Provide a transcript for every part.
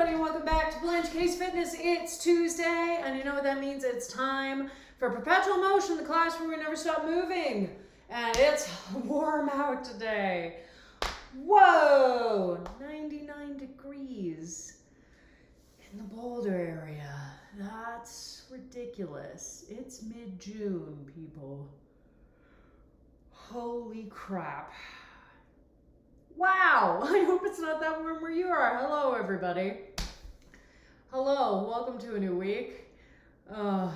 everybody, and welcome back to Blanche Case Fitness. It's Tuesday, and you know what that means? It's time for Perpetual Motion, the class where we never stop moving. And it's warm out today. Whoa! 99 degrees in the Boulder area. That's ridiculous. It's mid-June, people. Holy crap. Wow, I hope it's not that warm where you are. Hello, everybody. Hello, welcome to a new week. I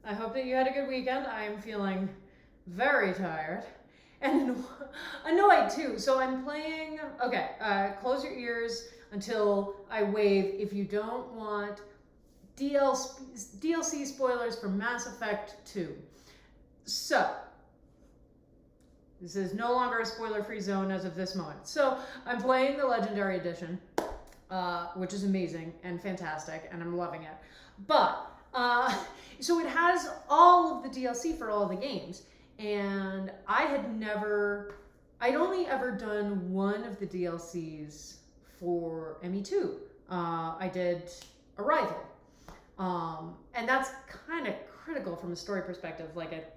hope that you had a good weekend. I am feeling very tired and annoyed too. So I'm playing, close your ears until I wave if you don't want DLC spoilers for Mass Effect 2. So, this is no longer a spoiler-free zone as of this moment. So I'm playing the Legendary Edition, which is amazing and fantastic, and I'm loving it. But, so it has all of the DLC for all the games, and I'd only ever done one of the DLCs for ME2. I did Arrival. And that's kind of critical from a story perspective. Like,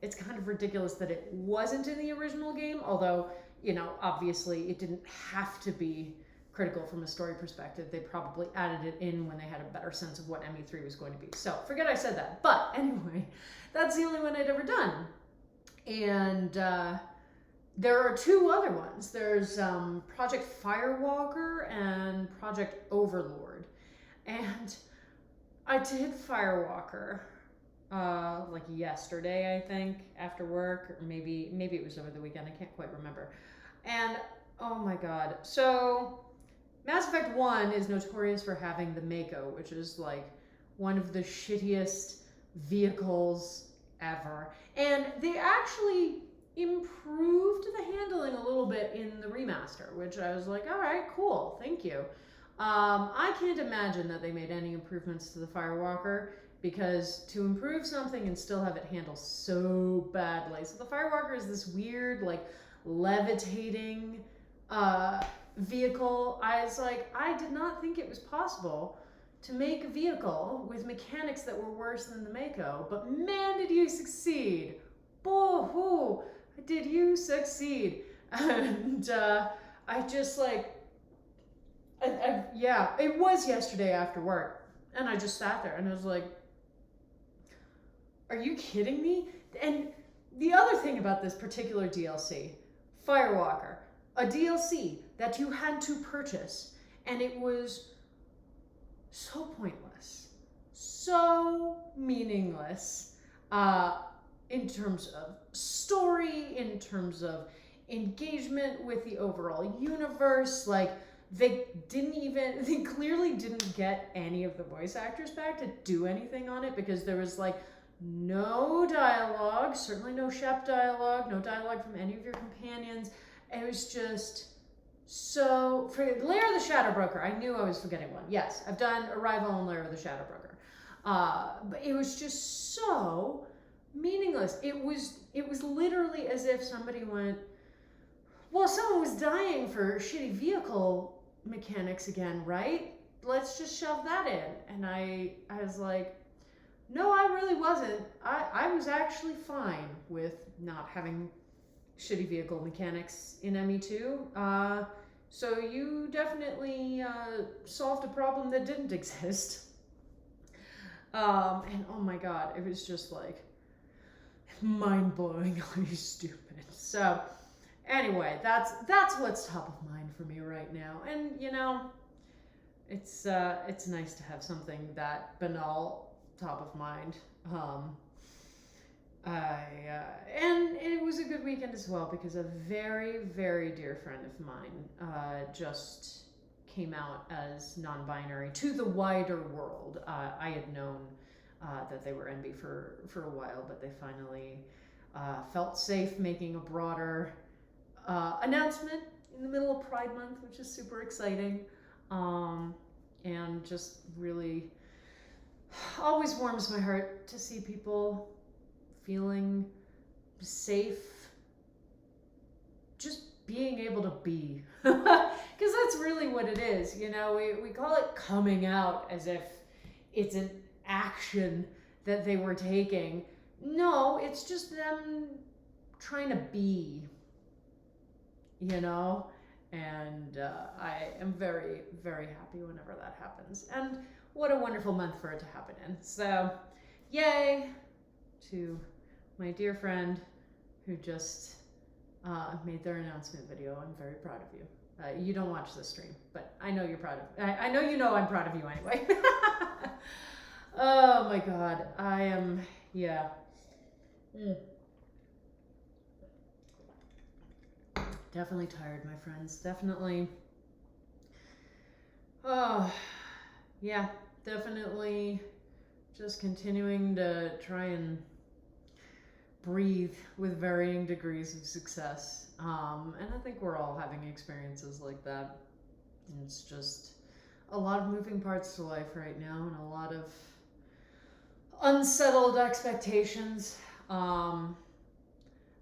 it's kind of ridiculous that it wasn't in the original game, although, you know, obviously it didn't have to be critical from a story perspective. They probably added it in when they had a better sense of what ME3 was going to be. So forget I said that. But anyway, that's the only one I'd ever done. And there are two other ones. There's Project Firewalker and Project Overlord. And I did Firewalker like yesterday, I think, after work, or maybe it was over the weekend. I can't quite remember. And oh my god. So Mass Effect 1 is notorious for having the Mako, which is like one of the shittiest vehicles ever. And they actually improved the handling a little bit in the remaster, which I was like, all right, cool, thank you. I can't imagine that they made any improvements to the Firewalker, because to improve something and still have it handle so badly. So the Firewalker is this weird, like, levitating vehicle. I was like, I did not think it was possible to make a vehicle with mechanics that were worse than the Mako, but man, did you succeed. Boo-hoo, did you succeed. And I just like, yeah, it was yesterday after work, and I just sat there and I was like, are you kidding me? And the other thing about this particular DLC, Firewalker, a DLC that you had to purchase, and it was so pointless, so meaningless, in terms of story, in terms of engagement with the overall universe. Like, they clearly didn't get any of the voice actors back to do anything on it, because there was like no dialogue, certainly no Shep dialogue, no dialogue from any of your companions. It was just so... For Lair of the Shadow Broker, I knew I was forgetting one. Yes, I've done Arrival and Lair of the Shadow Broker. But it was just so meaningless. It was literally as if somebody went, well, someone was dying for shitty vehicle mechanics again, right? Let's just shove that in. And I was like, no, I really wasn't. I was actually fine with not having shitty vehicle mechanics in ME2. So you definitely solved a problem that didn't exist. And oh my god, it was just like mind-blowingly stupid. So anyway, that's what's top of mind for me right now. And you know, it's nice to have something that banal top of mind. And it was a good weekend as well, because a very, very dear friend of mine just came out as non-binary to the wider world. I had known that they were NB for a while, but they finally felt safe making a broader announcement in the middle of Pride Month, which is super exciting, and just really always warms my heart to see people feeling safe just being being able to be. Because that's really what it is. You know, we call it coming out as if it's an action that they were taking. No, it's just them trying to be, you know? And I am very, very happy whenever that happens. And what a wonderful month for it to happen in. So, yay to my dear friend who just made their announcement video. I'm very proud of you. You don't watch this stream, but I know you're proud of me. I know you know I'm proud of you anyway. Oh my God. I am, yeah. Definitely tired, my friends. Definitely. Oh, yeah. Definitely just continuing to try and breathe with varying degrees of success. And I think we're all having experiences like that. It's just a lot of moving parts to life right now and a lot of unsettled expectations. A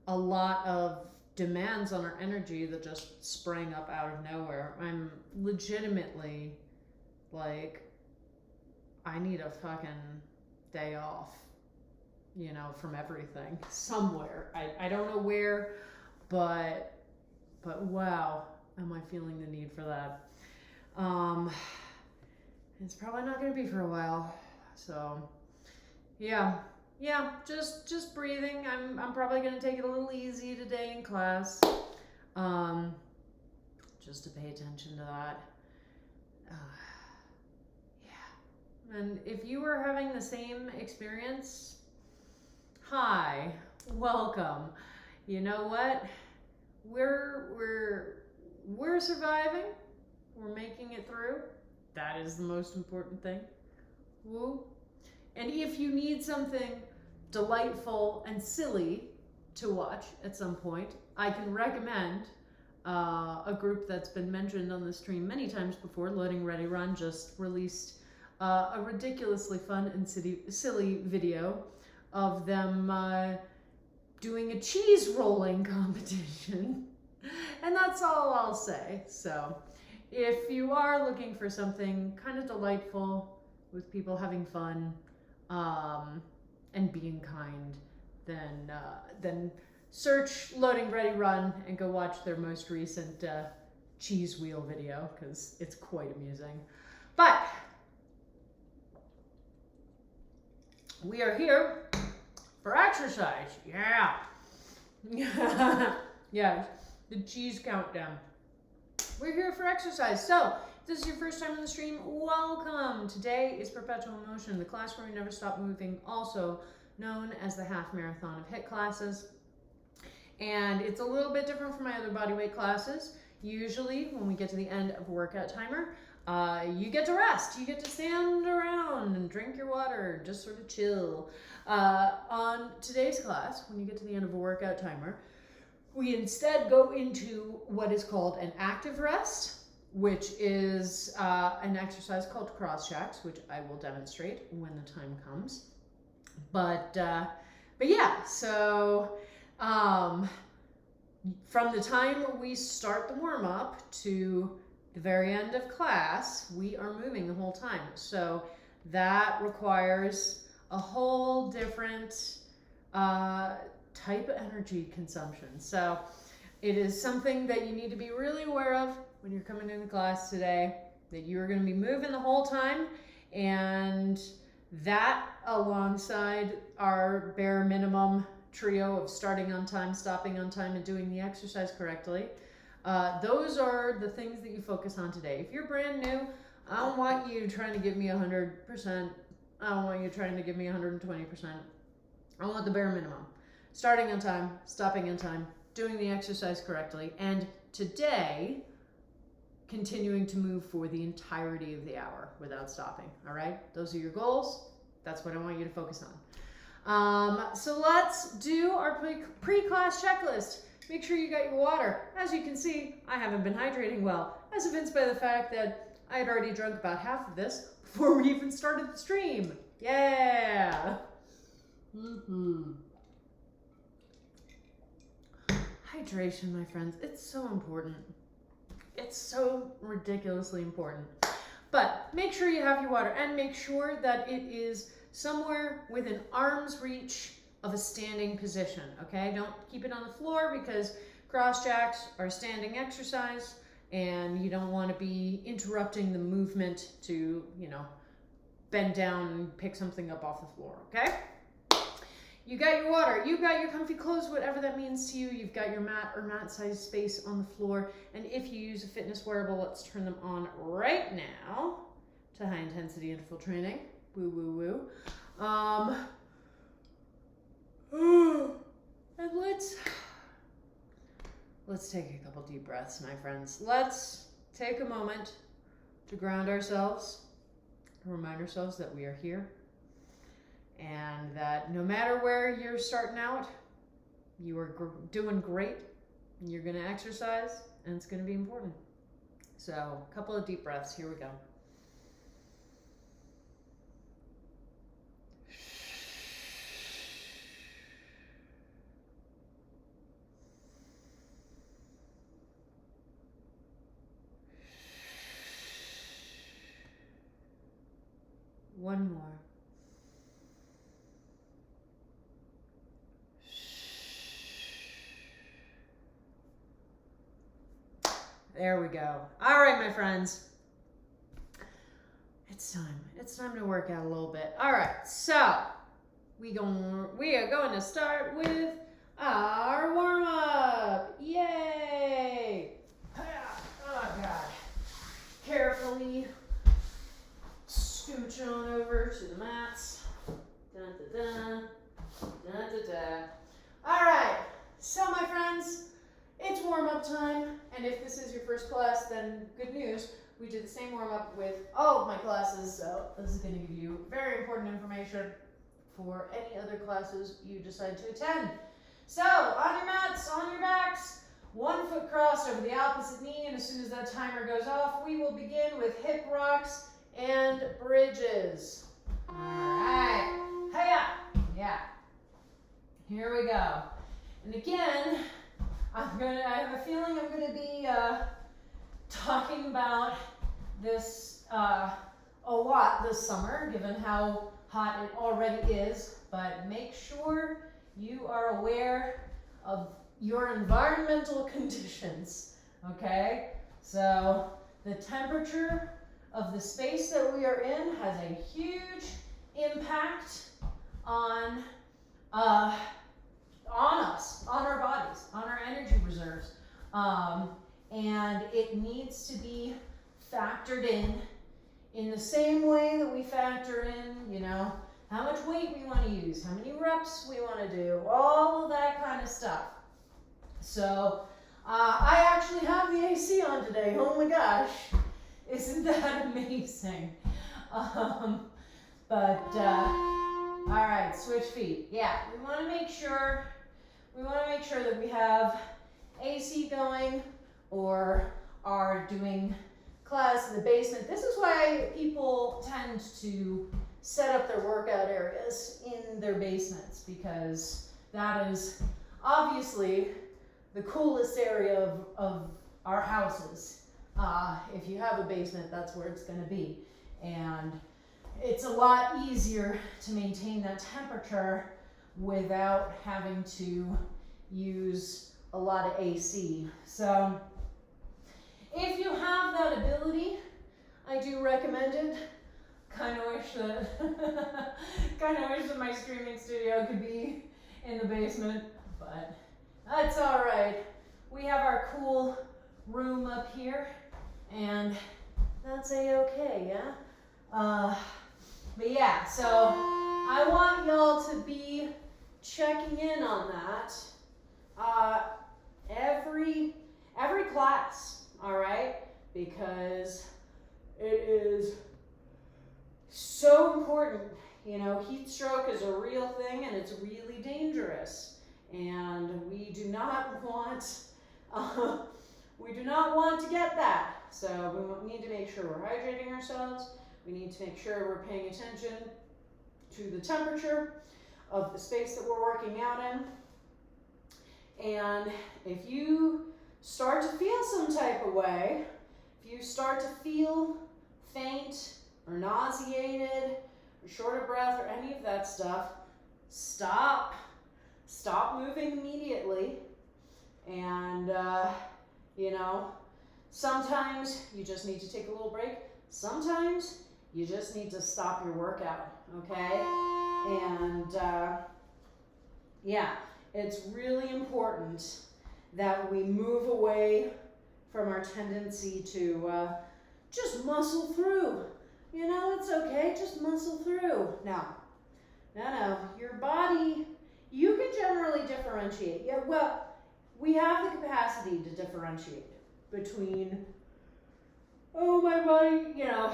lot of demands on our energy that just sprang up out of nowhere. I'm legitimately like, I need a fucking day off, you know, from everything somewhere. I don't know where, but wow, am I feeling the need for that. It's probably not going to be for a while. So yeah, just breathing. I'm probably going to take it a little easy today in class, just to pay attention to that. Yeah. And if you are having the same experience, hi, welcome. You know what? We're surviving. We're making it through. That is the most important thing. Woo. And if you need something delightful and silly to watch at some point, I can recommend a group that's been mentioned on the stream many times before. Loading Ready Run just released a ridiculously fun and silly video of them doing a cheese rolling competition. And that's all I'll say. So if you are looking for something kind of delightful with people having fun and being kind, then search Loading Ready Run and go watch their most recent cheese wheel video, because it's quite amusing. But we are here for exercise. Yeah. Yeah, the cheese countdown. We're here for exercise. So if this is your first time on the stream, welcome. Today is Perpetual Motion, the class where we never stop moving, also known as the half marathon of HIIT classes. And it's a little bit different from my other bodyweight classes. Usually when we get to the end of a workout timer, you get to rest. You get to stand around and drink your water, just sort of chill. On today's class, when you get to the end of a workout timer, we instead go into what is called an active rest, which is an exercise called cross checks, which I will demonstrate when the time comes. But yeah, so from the time we start the warm-up to the very end of class, we are moving the whole time. So that requires a whole different type of energy consumption. So it is something that you need to be really aware of when you're coming into class today, that you're going to be moving the whole time, and that alongside our bare minimum trio of starting on time, stopping on time, and doing the exercise correctly. Those are the things that you focus on today. If you're brand new, I don't want you trying to give me 100%. I don't want you trying to give me 120%. I want the bare minimum. Starting on time, stopping on time, doing the exercise correctly, and today, continuing to move for the entirety of the hour without stopping. All right? Those are your goals. That's what I want you to focus on. So let's do our pre-class checklist. Make sure you got your water. As you can see, I haven't been hydrating well, as evinced by the fact that I had already drunk about half of this before we even started the stream. Yeah. hydration, my friends, it's so important. It's so ridiculously important. But make sure you have your water, and make sure that it is somewhere within arm's reach of a standing position, okay? Don't keep it on the floor, because cross jacks are standing exercise, and you don't want to be interrupting the movement to, you know, bend down and pick something up off the floor, okay? You got your water, you got your comfy clothes, whatever that means to you. You've got your mat or mat-sized space on the floor. And if you use a fitness wearable, let's turn them on right now to high-intensity interval training. Woo, woo, woo. And let's take a couple deep breaths, my friends. Let's take a moment to ground ourselves, to remind ourselves that we are here, and that no matter where you're starting out, you are doing great. You're going to exercise, and it's going to be important. So, a couple of deep breaths. Here we go. One more. There we go. All right, my friends. It's time. It's time to work out a little bit. All right, so we are going to start with our warm-up. Yay! Oh, God. Carefully scooch on over to the mats. Dun-da-dun. Dun-da-da. All right, so my friends, it's warm-up time, and if this is your first class, then good news. We did the same warm-up with all of my classes, so this is going to give you very important information for any other classes you decide to attend. So, on your mats, on your backs, 1 foot crossed over the opposite knee, and as soon as that timer goes off, we will begin with hip rocks and bridges. All right, hiya, yeah. Here we go. And again, I have a feeling I'm going to be talking about this a lot this summer, given how hot it already is, but make sure you are aware of your environmental conditions, okay? So the temperature of the space that we are in has a huge impact on us, on our bodies, on our energy reserves. And it needs to be factored in the same way that we factor in, you know, how much weight we want to use, how many reps we want to do, all of that kind of stuff. So I actually have the AC on today. Oh my gosh, isn't that amazing? All right, switch feet. Yeah, we want to make sure that we have AC going, or are doing class in the basement. This is why people tend to set up their workout areas in their basements, because that is obviously the coolest area of our houses. If you have a basement, that's where it's going to be. And it's a lot easier to maintain that temperature without having to use a lot of AC. So if you have that ability, I do recommend it. Kind of wish that my streaming studio could be in the basement, but that's all right. We have our cool room up here, and that's a-okay, yeah? But yeah, so I want y'all to be checking in on that every class, all right? Because it is so important. You know, heat stroke is a real thing, and it's really dangerous. And we do not want to get that. So we need to make sure we're hydrating ourselves. We need to make sure we're paying attention to the temperature of the space that we're working out in. And if you start to feel some type of way, if you start to feel faint or nauseated or short of breath or any of that stuff, stop moving immediately. And you know, sometimes you just need to take a little break. Sometimes you just need to stop your workout, okay? And yeah, it's really important that we move away from our tendency to just muscle through. You know, it's okay, just muscle through. No, your body, you can generally differentiate. Yeah, well, we have the capacity to differentiate between, oh, my body, you know,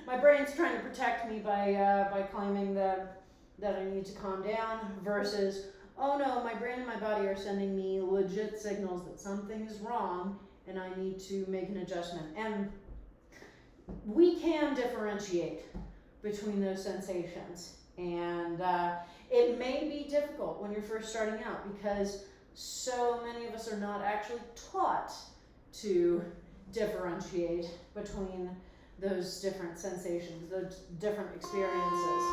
my brain's trying to protect me by claiming that I need to calm down, versus, oh no, my brain and my body are sending me legit signals that something is wrong and I need to make an adjustment. And we can differentiate between those sensations. And it may be difficult when you're first starting out, because so many of us are not actually taught to differentiate between those different sensations, those different experiences.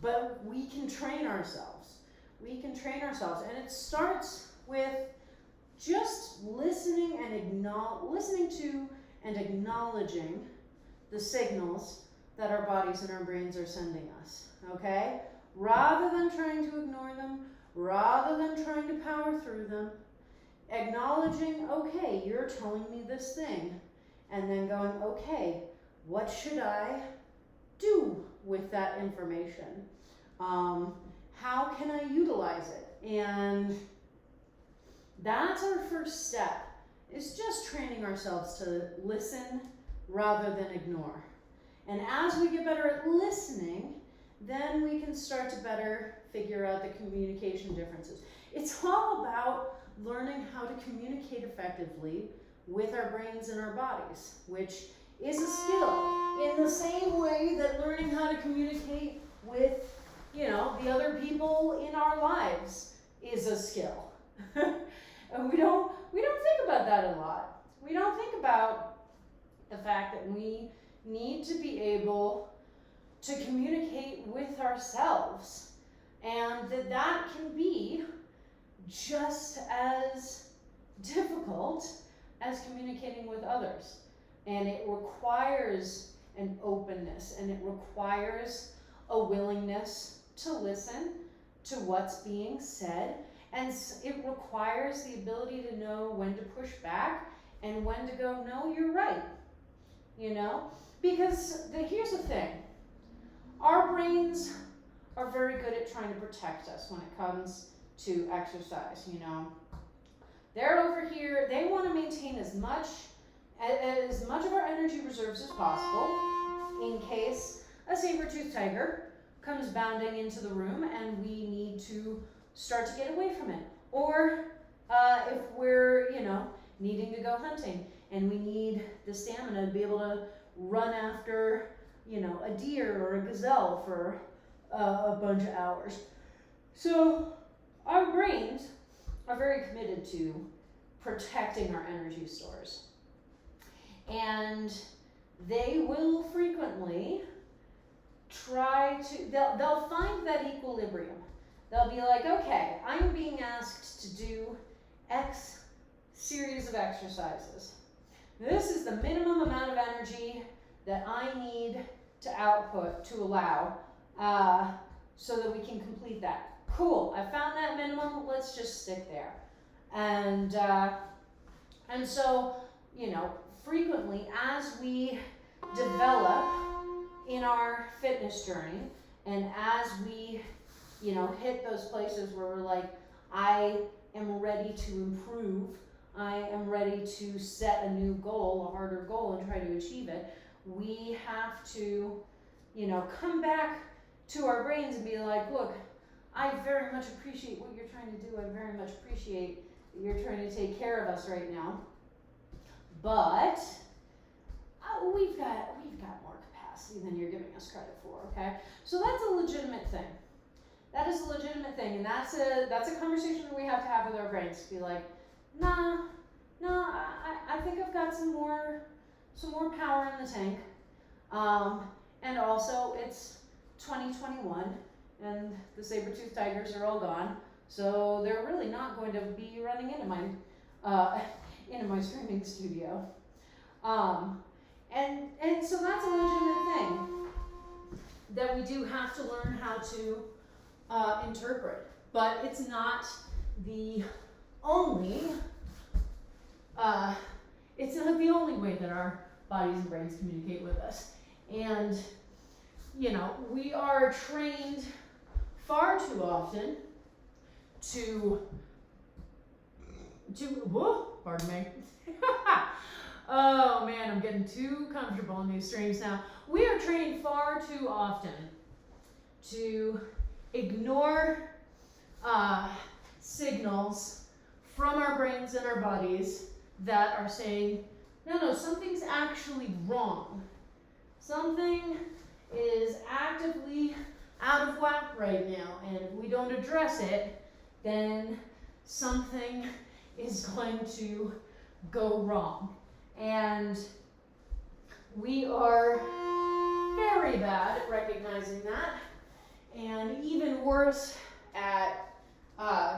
But we can train ourselves. We can train ourselves, and it starts with just listening to and acknowledging the signals that our bodies and our brains are sending us, okay? Rather than trying to ignore them, rather than trying to power through them, acknowledging, okay, you're telling me this thing, and then going, okay, what should I do with that information? How can I utilize it? And that's our first step, is just training ourselves to listen rather than ignore. And as we get better at listening, then we can start to better figure out the communication differences. It's all about learning how to communicate effectively with our brains and our bodies, which is a skill in the same way that learning how to communicate with, you know, the other people in our lives is a skill. And we don't think about that a lot. We don't think about the fact that we need to be able to communicate with ourselves, and that can be just as difficult as communicating with others. And it requires an openness, and it requires a willingness to listen to what's being said, and it requires the ability to know when to push back and when to go, no, you're right, you know? Because here's the thing, our brains are very good at trying to protect us when it comes to exercise, you know? They're over here, they want to maintain as much of our energy reserves as possible in case a saber-toothed tiger comes bounding into the room and we need to start to get away from it. Or if we're, you know, needing to go hunting and we need the stamina to be able to run after, you know, a deer or a gazelle for a bunch of hours. So our brains are very committed to protecting our energy stores. And they will frequently try to, they'll find that equilibrium. They'll be like, okay, I'm being asked to do X series of exercises. This is the minimum amount of energy that I need to output, to allow, so that we can complete that. Cool, I found that minimum, let's just stick there. And so, you know, frequently as we develop in our fitness journey, and as we, you know, hit those places where we're like, I am ready to improve, I am ready to set a new goal, a harder goal, and try to achieve it, we have to, you know, come back to our brains and be like, look, I very much appreciate what you're trying to do, I very much appreciate that you're trying to take care of us right now, but we've got more capacity than you're giving us credit for, okay? So that's a legitimate thing. That is a legitimate thing, and that's a conversation that we have to have with our brains. To be like, nah, I think I've got some more power in the tank. And also it's 2021 and the saber-toothed tigers are all gone, so they're really not going to be running into my streaming studio. And so that's a legitimate thing that we do have to learn how to interpret, but it's not the only way that our bodies and brains communicate with us. And we are trained far too often to whoa, pardon me. Oh man, I'm getting too comfortable in these streams now. We are trained far too often to ignore signals from our brains and our bodies that are saying, no, something's actually wrong. Something is actively out of whack right now, and if we don't address it, then something is going to go wrong. And we are very bad at recognizing that, and even worse at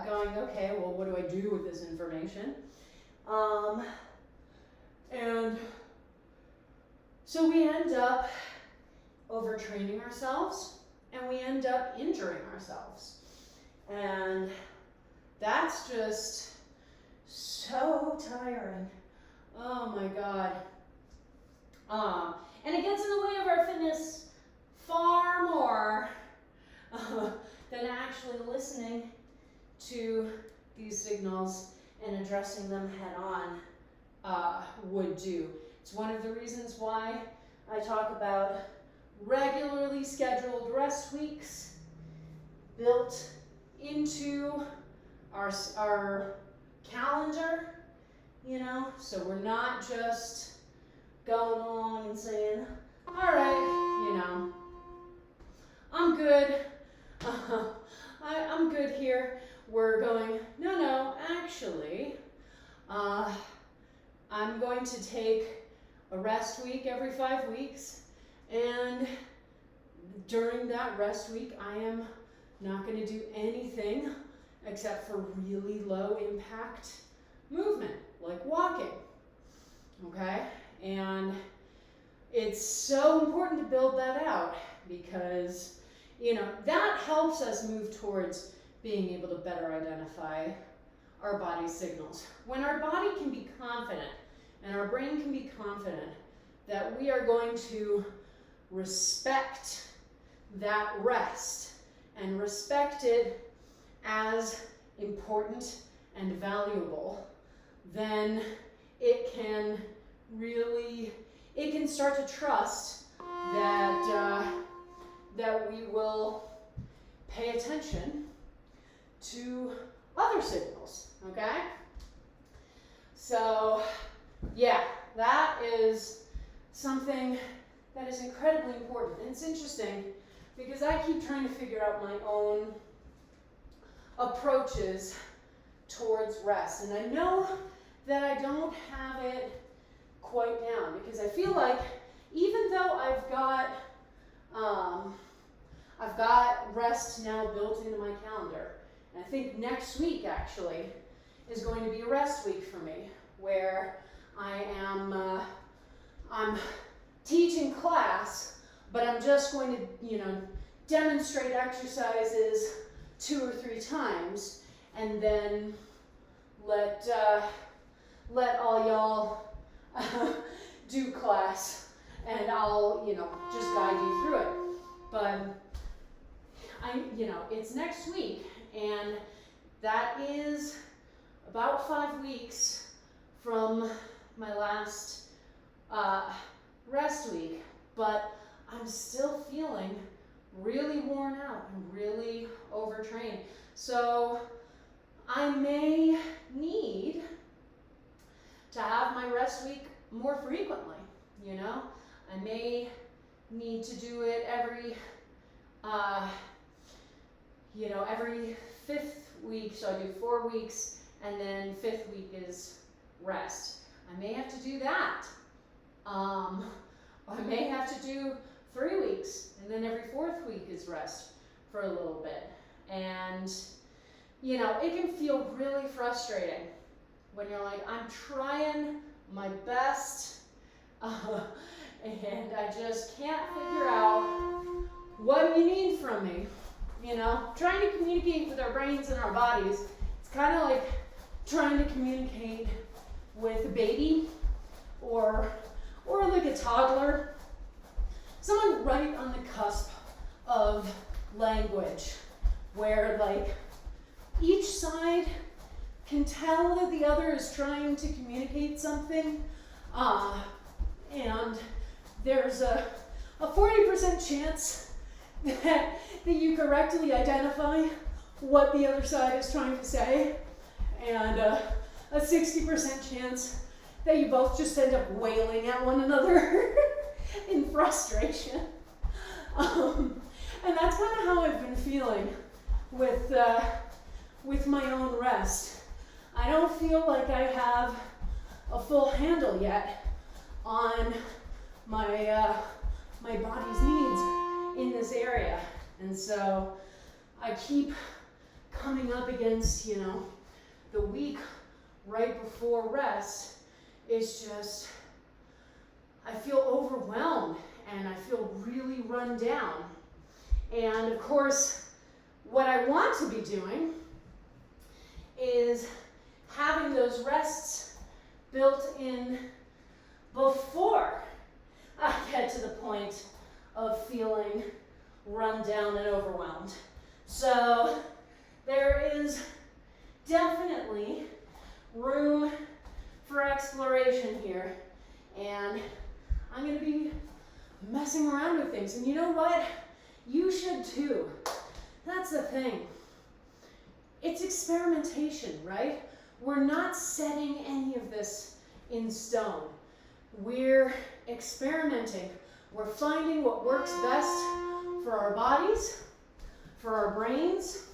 going, okay, well, what do I do with this information? And so we end up overtraining ourselves, and we end up injuring ourselves. And that's just so tiring. Oh my God. And it gets in the way of our fitness far more than actually listening to these signals and addressing them head on would do. It's one of the reasons why I talk about regularly scheduled rest weeks built into our calendar, so we're not just going along and saying, all right, I'm good, I'm good here. We're going, no, actually, I'm going to take a rest week every 5 weeks, and during that rest week, I am not going to do anything except for really low impact movement, like walking, okay? And it's so important to build that out because, that helps us move towards being able to better identify our body's signals. When our body can be confident and our brain can be confident that we are going to respect that rest and respect it as important and valuable, then it can start to trust that we will pay attention to other signals, okay? So, yeah, that is something that is incredibly important. And it's interesting because I keep trying to figure out my own approaches towards rest. And I know that I don't have it quite down because I feel like even though I've got rest now built into my calendar, and I think next week actually is going to be a rest week for me where I am I'm teaching class, but I'm just going to demonstrate exercises 2 or 3 times and then let all y'all do class, and I'll just guide you through it. But it's next week, and that is about 5 weeks from my last rest week, but I'm still feeling really worn out and really overtrained. So I may need to have my rest week more frequently, I may need to do it every, every 5th week. So I do 4 weeks, and then 5th week is rest. I may have to do that. I may have to do 3 weeks, and then every 4th week is rest for a little bit. And, it can feel really frustrating when you're like, I'm trying my best, and I just can't figure out what you need from me. Trying to communicate with our brains and our bodies, it's kind of like trying to communicate with a baby or like a toddler, someone right on the cusp of language, where like each side can tell that the other is trying to communicate something, and there's a 40% chance that you correctly identify what the other side is trying to say, and a 60% chance that you both just end up wailing at one another in frustration. And that's kind of how I've been feeling with my own rest. I don't feel like I have a full handle yet on my body's needs in this area. And so I keep coming up against, the week right before rest is just, I feel overwhelmed and I feel really run down. And of course, what I want to be doing is having those rests built in before I get to the point of feeling run down and overwhelmed. So there is definitely room for exploration here, and I'm going to be messing around with things. And you know what? You should too. That's the thing. It's experimentation, right? We're not setting any of this in stone. We're experimenting. We're finding what works best for our bodies, for our brains,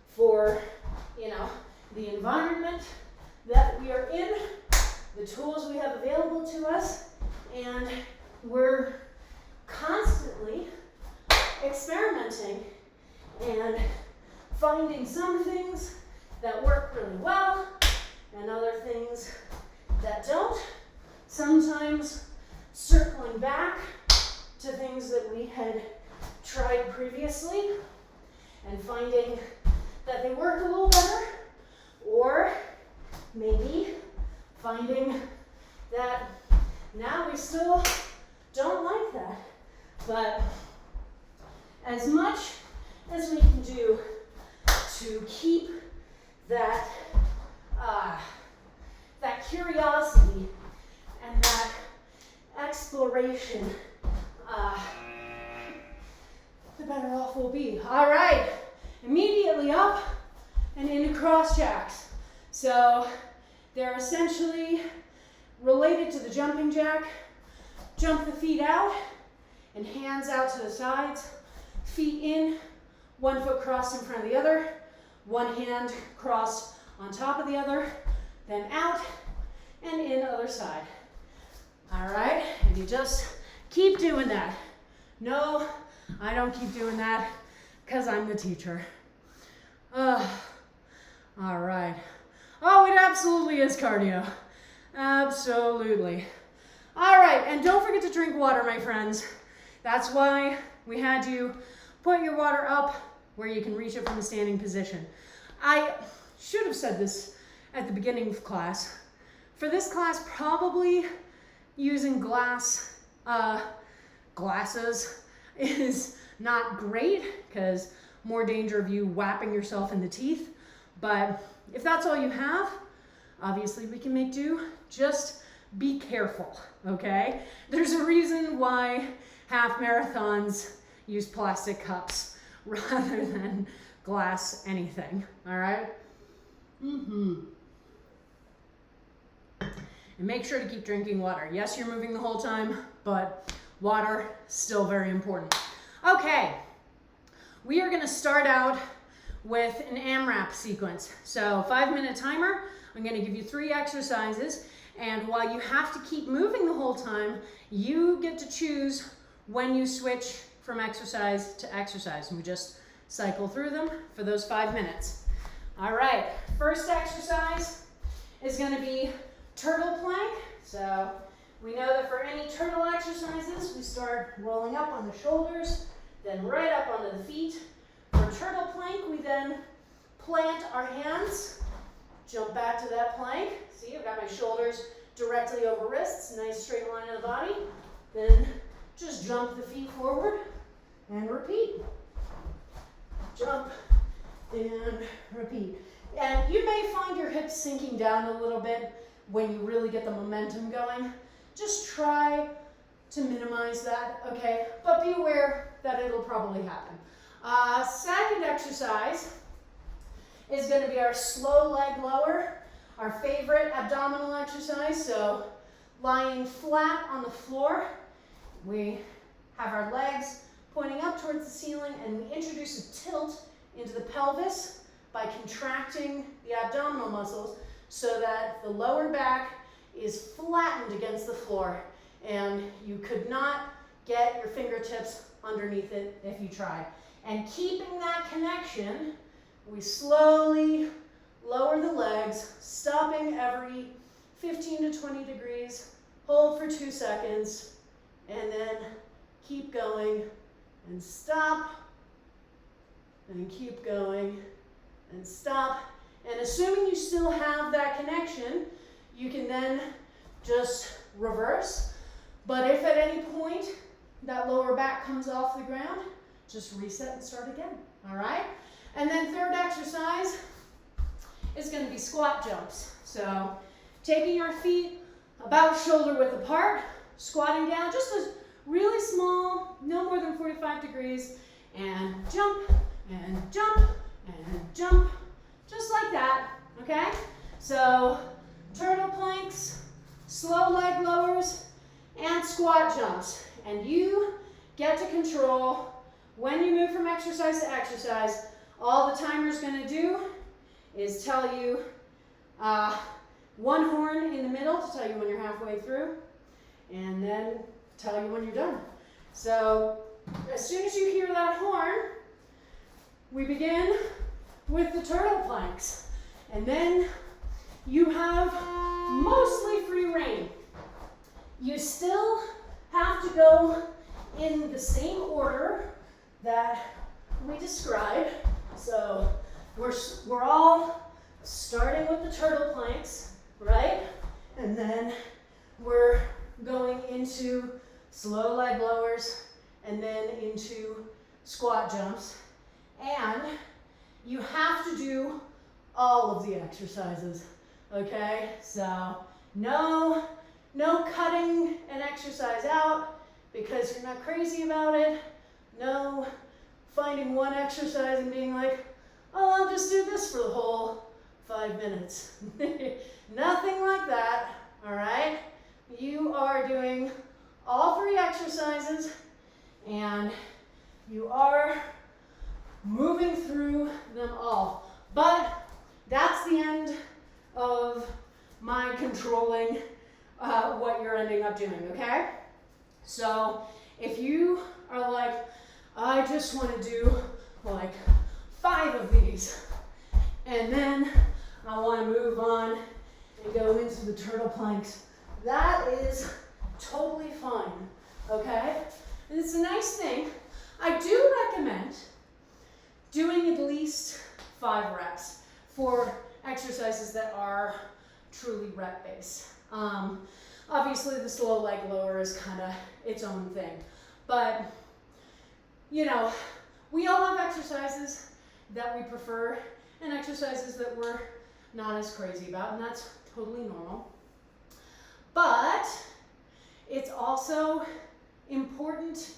for, the environment that we are in, the tools we have available to us, and we're constantly experimenting and finding some things that work really well and other things that don't. Sometimes circling back to things that we had tried previously and finding that they work a little better, or maybe finding that now we still don't like that. But as much as we can do to keep that curiosity and that exploration, the better off we'll be. All right, immediately up and into cross jacks. So they're essentially related to the jumping jack. Jump the feet out and hands out to the sides. Feet in, 1 foot crossed in front of the other, one hand crossed on top of the other, then out and in the other side. All right, and you just keep doing that. No, I don't keep doing that because I'm the teacher. All right. Oh, it absolutely is cardio. Absolutely. All right, and don't forget to drink water, my friends. That's why we had you put your water up where you can reach it from a standing position. I should have said this at the beginning of class. For this class, probably using glasses is not great because more danger of you whapping yourself in the teeth. But if that's all you have, obviously we can make do. Just be careful, okay? There's a reason why half marathons use plastic cups rather than glass anything, all right? And make sure to keep drinking water. Yes, you're moving the whole time, but Water, still very important. Okay, we are gonna start out with an AMRAP sequence. So 5-minute timer, I'm gonna give you 3 exercises, and while you have to keep moving the whole time, you get to choose when you switch from exercise to exercise. And we just cycle through them for those 5 minutes. All right, first exercise is gonna be turtle plank. So we know that for any turtle exercises, we start rolling up on the shoulders, then right up onto the feet. For turtle plank, we then plant our hands, jump back to that plank. See, I've got my shoulders directly over wrists, nice straight line of the body. Then just jump the feet forward and repeat. Jump and repeat. And you may find your hips sinking down a little bit when you really get the momentum going. Just try to minimize that, okay? But be aware that it'll probably happen. Second exercise is going to be our slow leg lower, our favorite abdominal exercise. So lying flat on the floor, we have our legs pointing up towards the ceiling, and we introduce a tilt into the pelvis by contracting the abdominal muscles so that the lower back is flattened against the floor, and you could not get your fingertips underneath it if you tried. And keeping that connection, we slowly lower the legs, stopping every 15 to 20 degrees, hold for 2 seconds, and then keep going and stop, and keep going and stop. And assuming you still have that connection, you can then just reverse. But if at any point that lower back comes off the ground, just reset and start again, all right? And then third exercise is gonna be squat jumps. So taking our feet about shoulder width apart, squatting down just a really small, no more than 45 degrees, and jump, and jump, and jump, just like that, okay? So turtle planks, slow leg lowers, and squat jumps. And you get to control when you move from exercise to exercise. All the timer's gonna do is tell you one horn in the middle to tell you when you're halfway through, and then tell you when you're done. So as soon as you hear that horn, we begin with the turtle planks. And then you have mostly free reign. You still have to go in the same order that we described. So we're all starting with the turtle planks, right? And then we're going into slow leg lowers and then into squat jumps. And you have to do all of the exercises, okay? So no cutting an exercise out because you're not crazy about it. No finding one exercise and being like, oh, I'll just do this for the whole 5 minutes. Nothing like that, all right? You are doing all 3 exercises, and you are moving through them all. But that's the end of my controlling what you're ending up doing, okay? So if you are like, I just want to do like 5 of these, and then I want to move on and go into the turtle planks, that is totally fine, okay? And it's a nice thing. I do recommend doing at least 5 reps for exercises that are truly rep-based. Obviously, the slow leg lower is kind of its own thing. But, you know, we all have exercises that we prefer and exercises that we're not as crazy about, and that's totally normal. But it's also important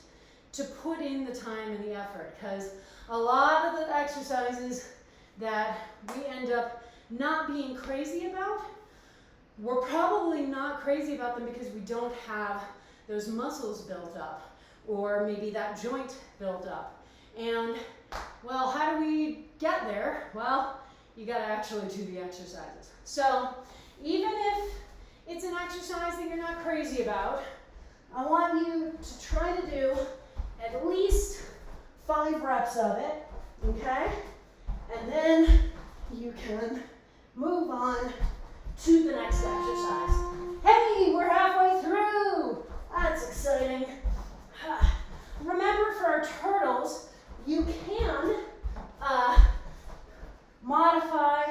to put in the time and the effort, because a lot of the exercises that we end up not being crazy about, we're probably not crazy about them because we don't have those muscles built up, or maybe that joint built up. And, well, how do we get there? Well, you got to actually do the exercises. So even if it's an exercise that you're not crazy about, I want you to try to do at least 5 reps of it, okay? And then you can move on to the next exercise. Hey, we're halfway through. That's exciting. Remember, for our turtles, you can modify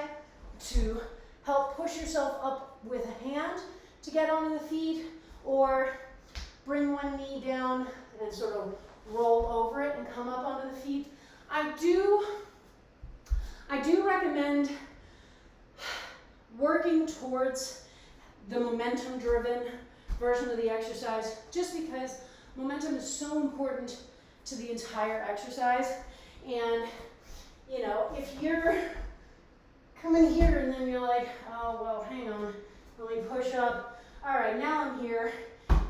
to help push yourself up with a hand to get onto the feet, or bring one knee down and sort of roll over it and come up onto the feet. I do recommend working towards the momentum-driven version of the exercise, just because momentum is so important to the entire exercise. And, you know, if you're coming here and then you're like, oh, well, hang on, let me push up. All right, now I'm here.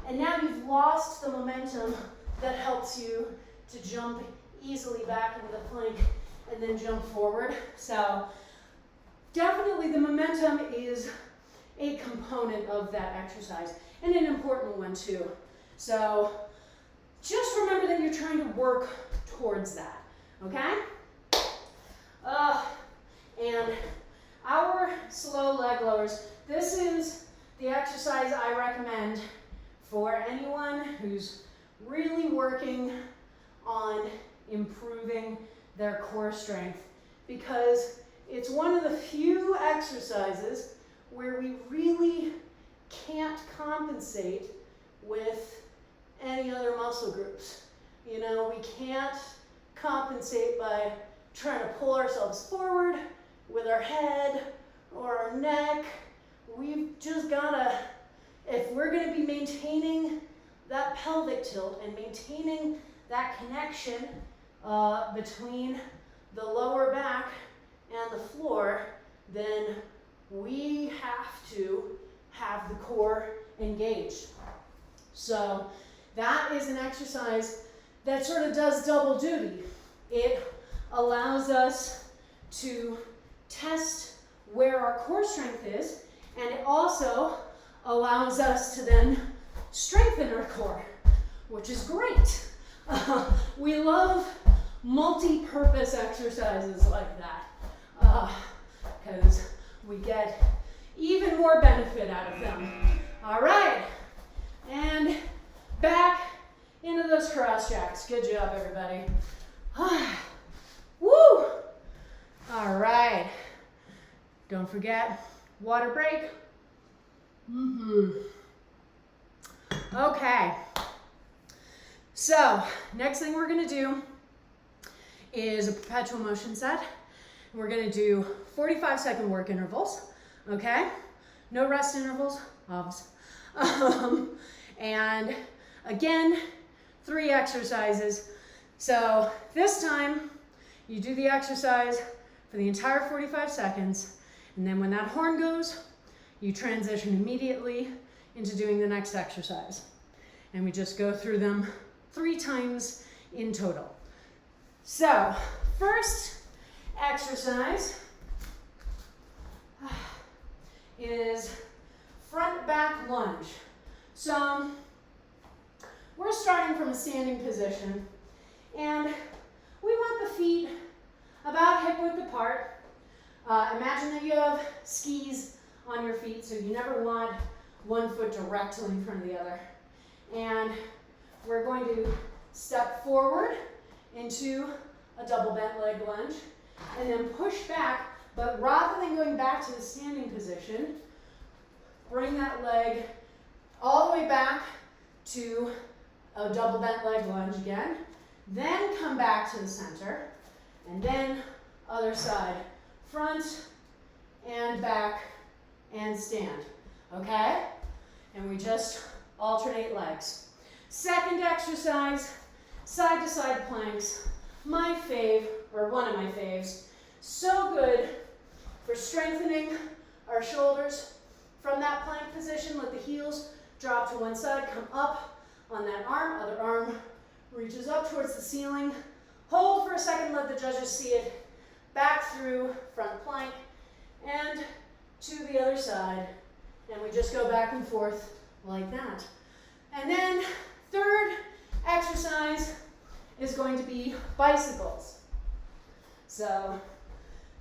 And now you've lost the momentum that helps you to jump easily back into the plank and then jump forward. So definitely the momentum is a component of that exercise, and an important one too. So just remember that you're trying to work towards that, okay? And our slow leg lowers, this is the exercise I recommend for anyone who's really working on improving their core strength, because it's one of the few exercises where we really can't compensate with any other muscle groups. You know, we can't compensate by trying to pull ourselves forward with our head or our neck. We've just gotta, if we're gonna be maintaining that pelvic tilt and maintaining that connection between the lower back and the floor, then we have to have the core engaged. So that is an exercise that sort of does double duty. It allows us to test where our core strength is, and it also allows us to then strengthen our core, which is great. We love multi-purpose exercises like that, because we get even more benefit out of them. All right, and back into those cross jacks. Good job, everybody. Woo! All right, don't forget, water break. Okay, so next thing we're gonna do is a perpetual motion set. We're gonna do 45-second work intervals, okay? No rest intervals, obviously. And again, 3 exercises. So this time, you do the exercise for the entire 45 seconds, and then when that horn goes, you transition immediately into doing the next exercise. And we just go through them 3 times in total. So, first exercise is front back lunge. So, we're starting from a standing position, and we want the feet about hip width apart. Imagine that you have skis on your feet, so you never want one foot directly in front of the other. And we're going to step forward into a double bent leg lunge, and then push back, but rather than going back to the standing position, bring that leg all the way back to a double bent leg lunge again, then come back to the center, and then other side, front and back and stand, okay? And we just alternate legs. Second exercise, side to side planks. My fave, or one of my faves. So good for strengthening our shoulders. From that plank position, let the heels drop to one side, come up on that arm. Other arm reaches up towards the ceiling. Hold for a second, let the judges see it. Back through front plank and to the other side. And we just go back and forth like that. And then third exercise is going to be bicycles. So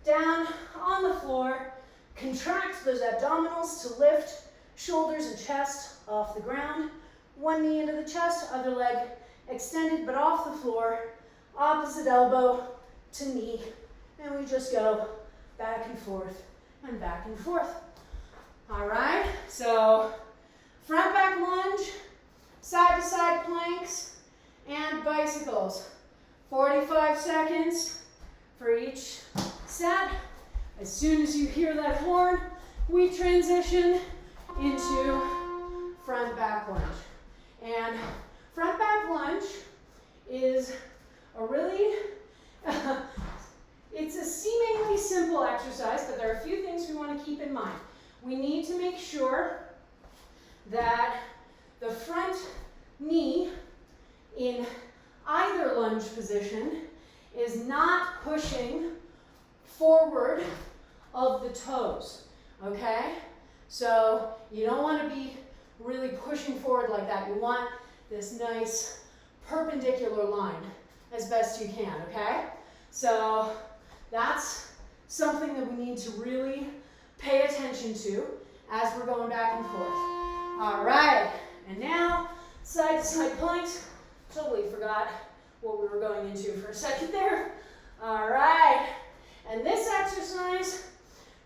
down on the floor, contract those abdominals to lift shoulders and chest off the ground. One knee into the chest, other leg extended but off the floor, opposite elbow to knee. And we just go back and forth and back and forth. All right, so front back lunge, side to side planks, and bicycles. 45 seconds for each set. As soon as you hear that horn, we transition into front back lunge. And front back lunge is a really, it's a seemingly simple exercise, but there are a few things we want to keep in mind. We need to make sure that the front knee in either lunge position is not pushing forward of the toes, okay? So you don't want to be really pushing forward like that. You want this nice perpendicular line as best you can, okay? So that's something that we need to really pay attention to as we're going back and forth. All right, and now side to side planks. Totally forgot what we were going into for a second there. All right, and this exercise,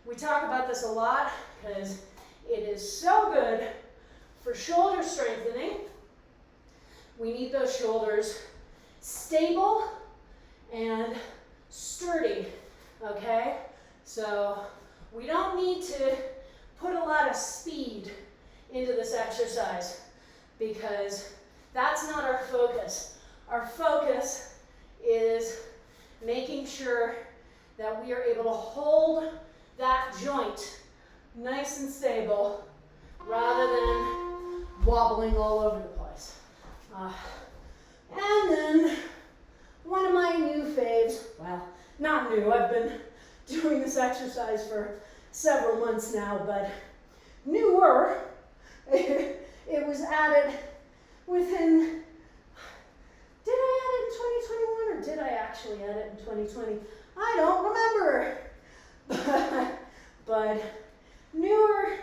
we talk about this a lot because it is so good for shoulder strengthening. We need those shoulders stable and sturdy, okay? So we don't need to put a lot of speed into this exercise because that's not our focus. Our focus is making sure that we are able to hold that joint nice and stable rather than wobbling all over the place. And then one of my new faves, well, not new, I've been doing this exercise for several months now, but newer, it was added within, did I add it in 2021 or did I actually add it in 2020? I don't remember. But newer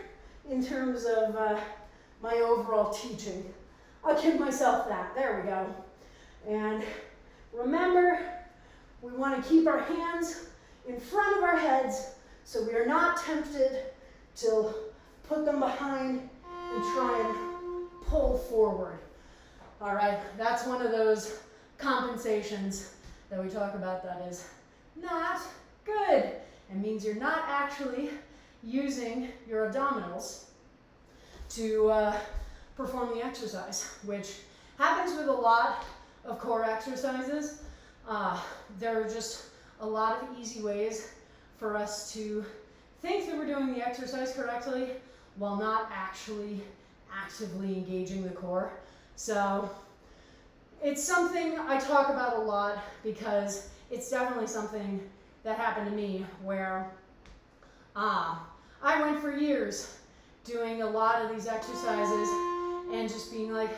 in terms of my overall teaching. I'll give myself that. There we go. And remember, we want to keep our hands in front of our heads so we are not tempted to put them behind and try and pull forward. All right, that's one of those compensations that we talk about that is not good. It means you're not actually using your abdominals to perform the exercise, which happens with a lot of core exercises. There are just a lot of easy ways for us to think that we're doing the exercise correctly while not actually actively engaging the core. So it's something I talk about a lot because it's definitely something that happened to me where I went for years doing a lot of these exercises and just being like,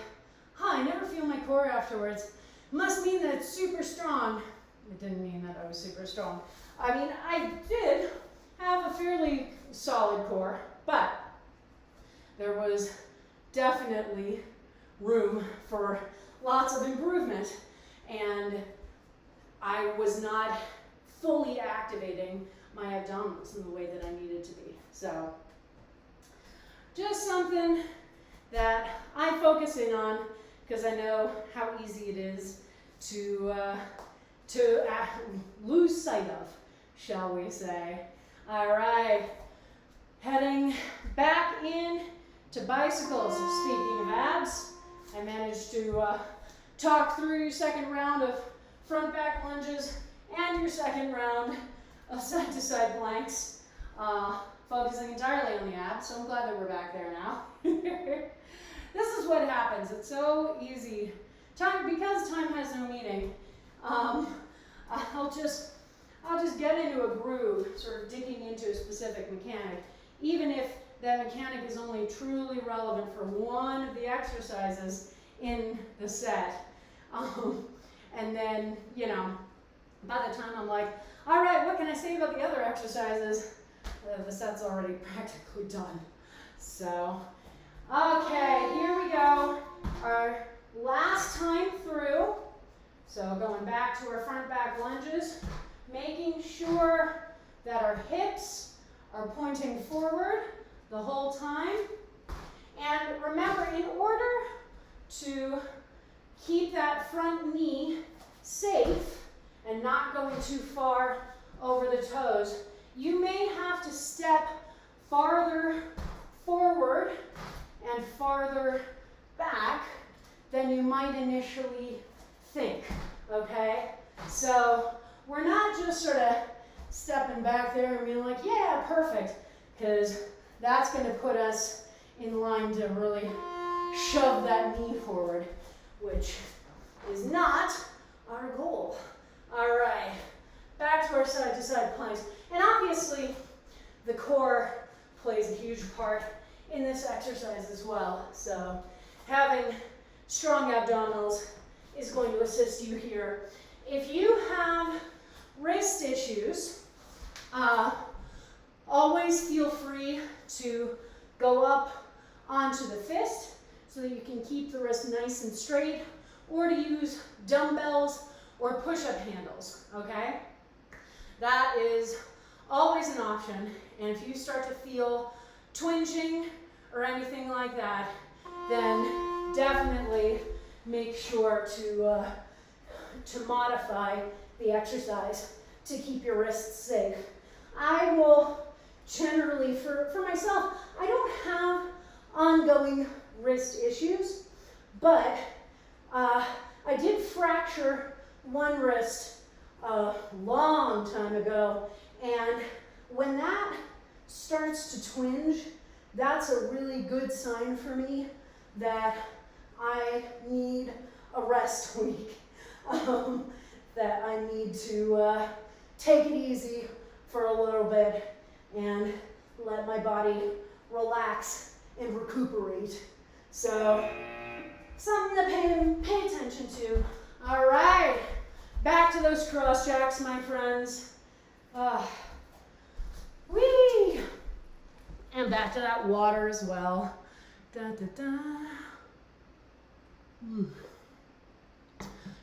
I never feel my core afterwards. Must mean that it's super strong. It didn't mean that I was super strong. I mean, I did have a fairly solid core, but there was definitely room for lots of improvement, and I was not fully activating my abdominals in the way that I needed to be. So just something that I focus in on because I know how easy it is to lose sight of, shall we say. All right, heading back in to bicycles. Speaking of abs, I managed to talk through your second round of front back lunges and your second round of side to side planks, focusing entirely on the abs, so I'm glad that we're back there now. This is what happens. It's so easy. Because time has no meaning. I'll just get into a groove, sort of digging into a specific mechanic, even if that mechanic is only truly relevant for one of the exercises in the set. And then, you know, by the time I'm like, all right, what can I say about the other exercises? The set's already practically done. So, okay, here we go. Our last time through. So going back to our front back lunges, making sure that our hips are pointing forward the whole time. And remember, in order to keep that front knee safe and not going too far over the toes, you may have to step farther forward and farther back than you might initially think, okay? So we're not just sort of stepping back there and being like, yeah, perfect, because that's going to put us in line to really shove that knee forward, which is not our goal. All right, back to our side-to-side planks. And obviously, the core plays a huge part in this exercise as well. So having strong abdominals is going to assist you here. If you have wrist issues, always feel free to go up onto the fist so that you can keep the wrist nice and straight, or to use dumbbells or push-up handles, okay? That is always an option, and if you start to feel twinging or anything like that, then definitely make sure to modify the exercise to keep your wrists safe. I will generally, for myself, I don't have ongoing wrist issues, but I did fracture one wrist a long time ago, and when that starts to twinge, that's a really good sign for me that I need a rest week, that I need to take it easy for a little bit and let my body relax and recuperate. So, something to pay attention to. All right, back to those cross jacks, my friends. Whee! And back to that water as well. Da, da, da.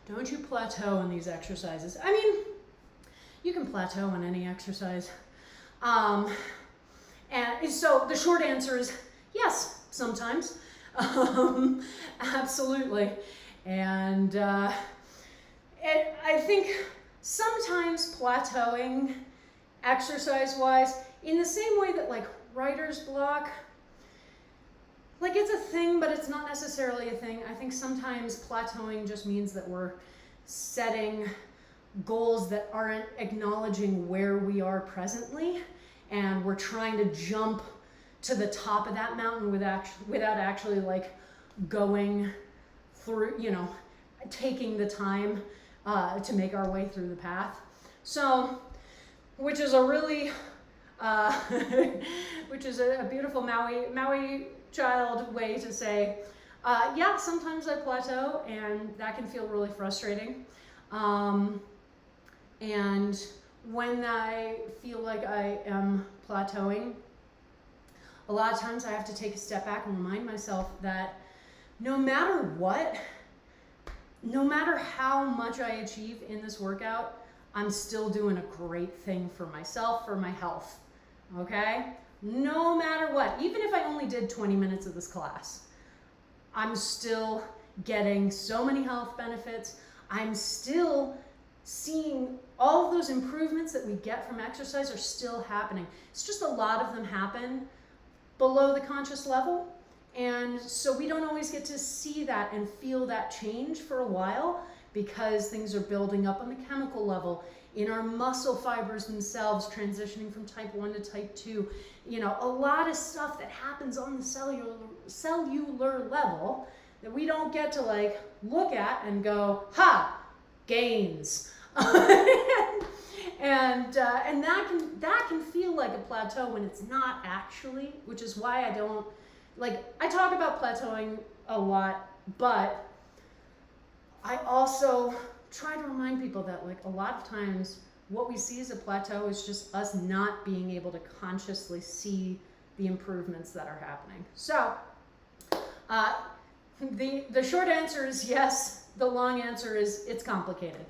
Don't you plateau in these exercises. I mean, you can plateau in any exercise. And so the short answer is yes, sometimes. Absolutely. And I think sometimes plateauing exercise-wise, in the same way that like writer's block, like it's a thing, but it's not necessarily a thing. I think sometimes plateauing just means that we're setting goals that aren't acknowledging where we are presently, and we're trying to jump to the top of that mountain without actually like going through, you know, taking the time to make our way through the path. So, which is a really, which is a beautiful Maui child way to say, yeah, sometimes I plateau, and that can feel really frustrating. And when I feel like I am plateauing, a lot of times I have to take a step back and remind myself that no matter what, no matter how much I achieve in this workout, I'm still doing a great thing for myself, for my health, okay? No matter what, even if I only did 20 minutes of this class, I'm still getting so many health benefits. I'm still seeing all of those improvements that we get from exercise are still happening. It's just a lot of them happen below the conscious level. And so we don't always get to see that and feel that change for a while because things are building up on the chemical level in our muscle fibers themselves, transitioning from type 1 to type 2. You know, a lot of stuff that happens on the cellular level that we don't get to like look at and go, ha, gains. and that can feel like a plateau when it's not actually, which is why I don't, like, I talk about plateauing a lot, but I also try to remind people that, like, a lot of times what we see as a plateau is just us not being able to consciously see the improvements that are happening. So the short answer is yes. The long answer is it's complicated.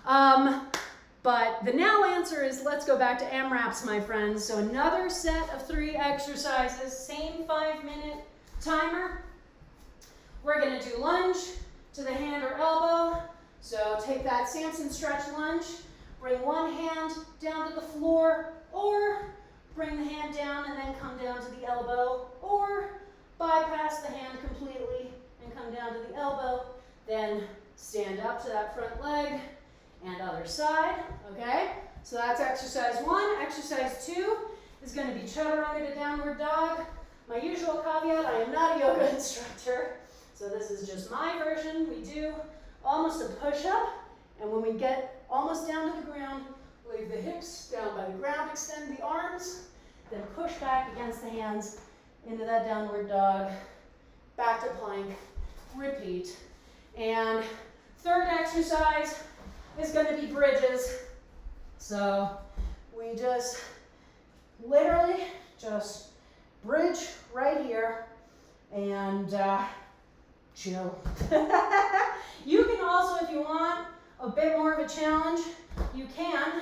But the now answer is let's go back to AMRAPs, my friends. So another set of 3 exercises, same 5-minute timer. We're going to do lunge to the hand or elbow. So take that Samson stretch lunge, bring one hand down to the floor, or bring the hand down and then come down to the elbow, or bypass the hand completely and come down to the elbow, then stand up to that front leg and other side, okay? So that's exercise 1. Exercise 2 is going to be chaturanga to downward dog. My usual caveat, I am not a yoga instructor, so this is just my version. We do almost a push-up, and when we get almost down to the ground, leave the hips down by the ground, extend the arms, then push back against the hands into that downward dog, back to plank, repeat. And third exercise is going to be bridges. So we just literally just bridge right here and chill. You can also, if you want a bit more of a challenge, you can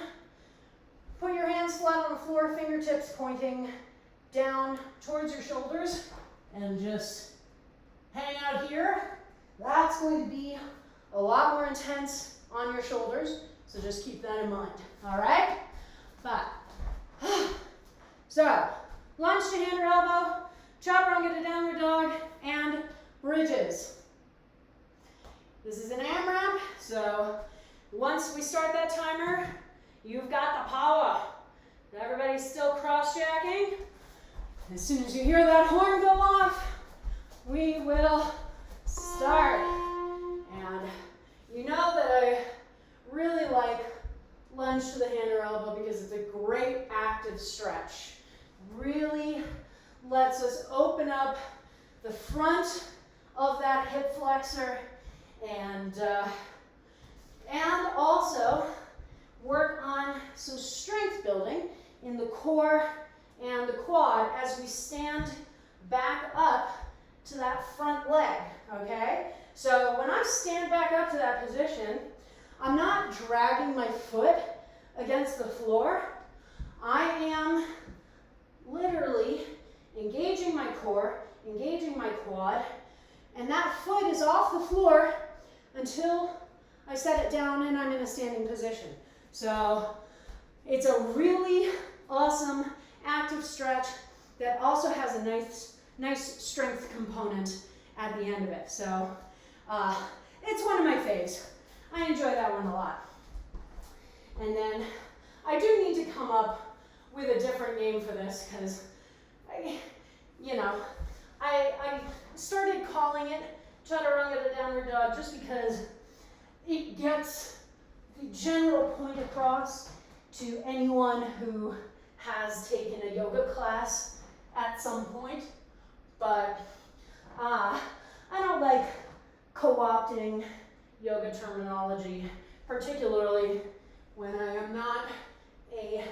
put your hands flat on the floor, fingertips pointing down towards your shoulders, and just hang out here. That's going to be a lot more intense on your shoulders, so just keep that in mind, all right? But, so, lunge to hand or elbow, chaturanga to downward dog, and bridges. This is an AMRAP, so once we start that timer, you've got the power. Everybody's still cross-jacking. As soon as you hear that horn go off, we will start. And you know that I really like lunge to the hand or elbow because it's a great active stretch. Really lets us open up the front of that hip flexor and also work on some strength building in the core and the quad as we stand back up to that front leg, okay? So when I stand back up to that position, I'm not dragging my foot against the floor. I am literally engaging my core, engaging my quad, and that foot is off the floor until I set it down and I'm in a standing position. So it's a really awesome active stretch that also has a nice strength component at the end of it. So it's one of my faves. I enjoy that one a lot. And then I do need to come up with a different name for this because I started calling it chaturanga to downward dog just because it gets the general point across to anyone who has taken a yoga class at some point. But I don't like co-opting yoga terminology, particularly when I am not a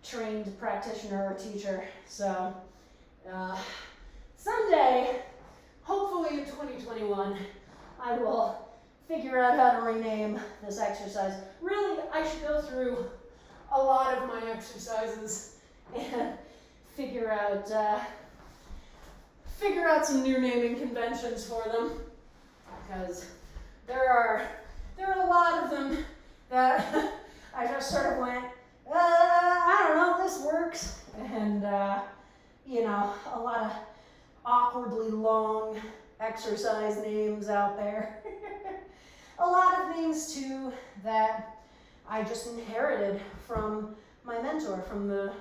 trained practitioner or teacher. So someday, hopefully in 2021, I will figure out how to rename this exercise. Really, I should go through a lot of my exercises and figure out some new naming conventions for them, because there are a lot of them that I just sort of went, I don't know, this works, and a lot of awkwardly long exercise names out there. A lot of names too that I just inherited from my mentor, from the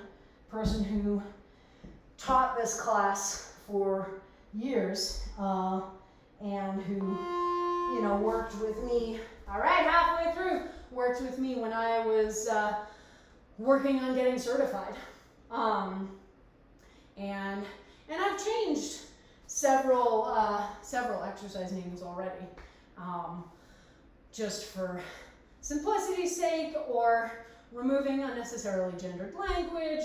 person who taught this class for years, and who, you know, worked with me, all right, halfway through, worked with me when I was working on getting certified. And I've changed several exercise names already, just for simplicity's sake, or removing unnecessarily gendered language,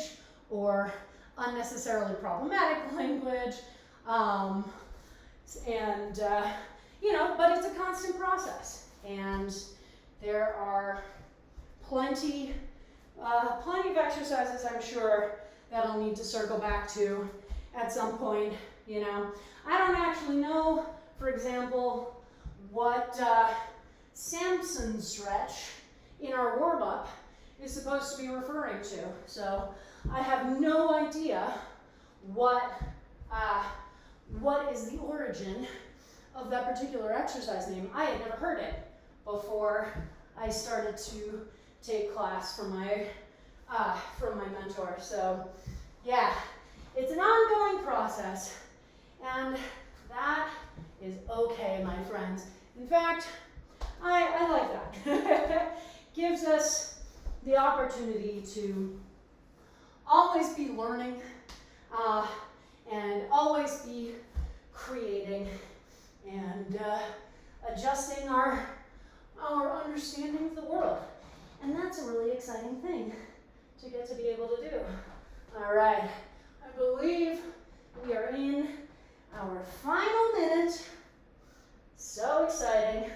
or unnecessarily problematic language, you know, but it's a constant process, and there are plenty of exercises, I'm sure, that I'll need to circle back to at some point. You know, I don't actually know, for example, what Samson stretch in our warm-up is supposed to be referring to. So I have no idea what is the origin of that particular exercise name. I had never heard it before I started to take class from my mentor. So yeah, it's an ongoing process, and that is okay, my friends. In fact, I like that. Gives us the opportunity to always be learning, and always be creating, and adjusting our understanding of the world. And that's a really exciting thing to get to be able to do. All right, I believe we are in our final minute. So exciting.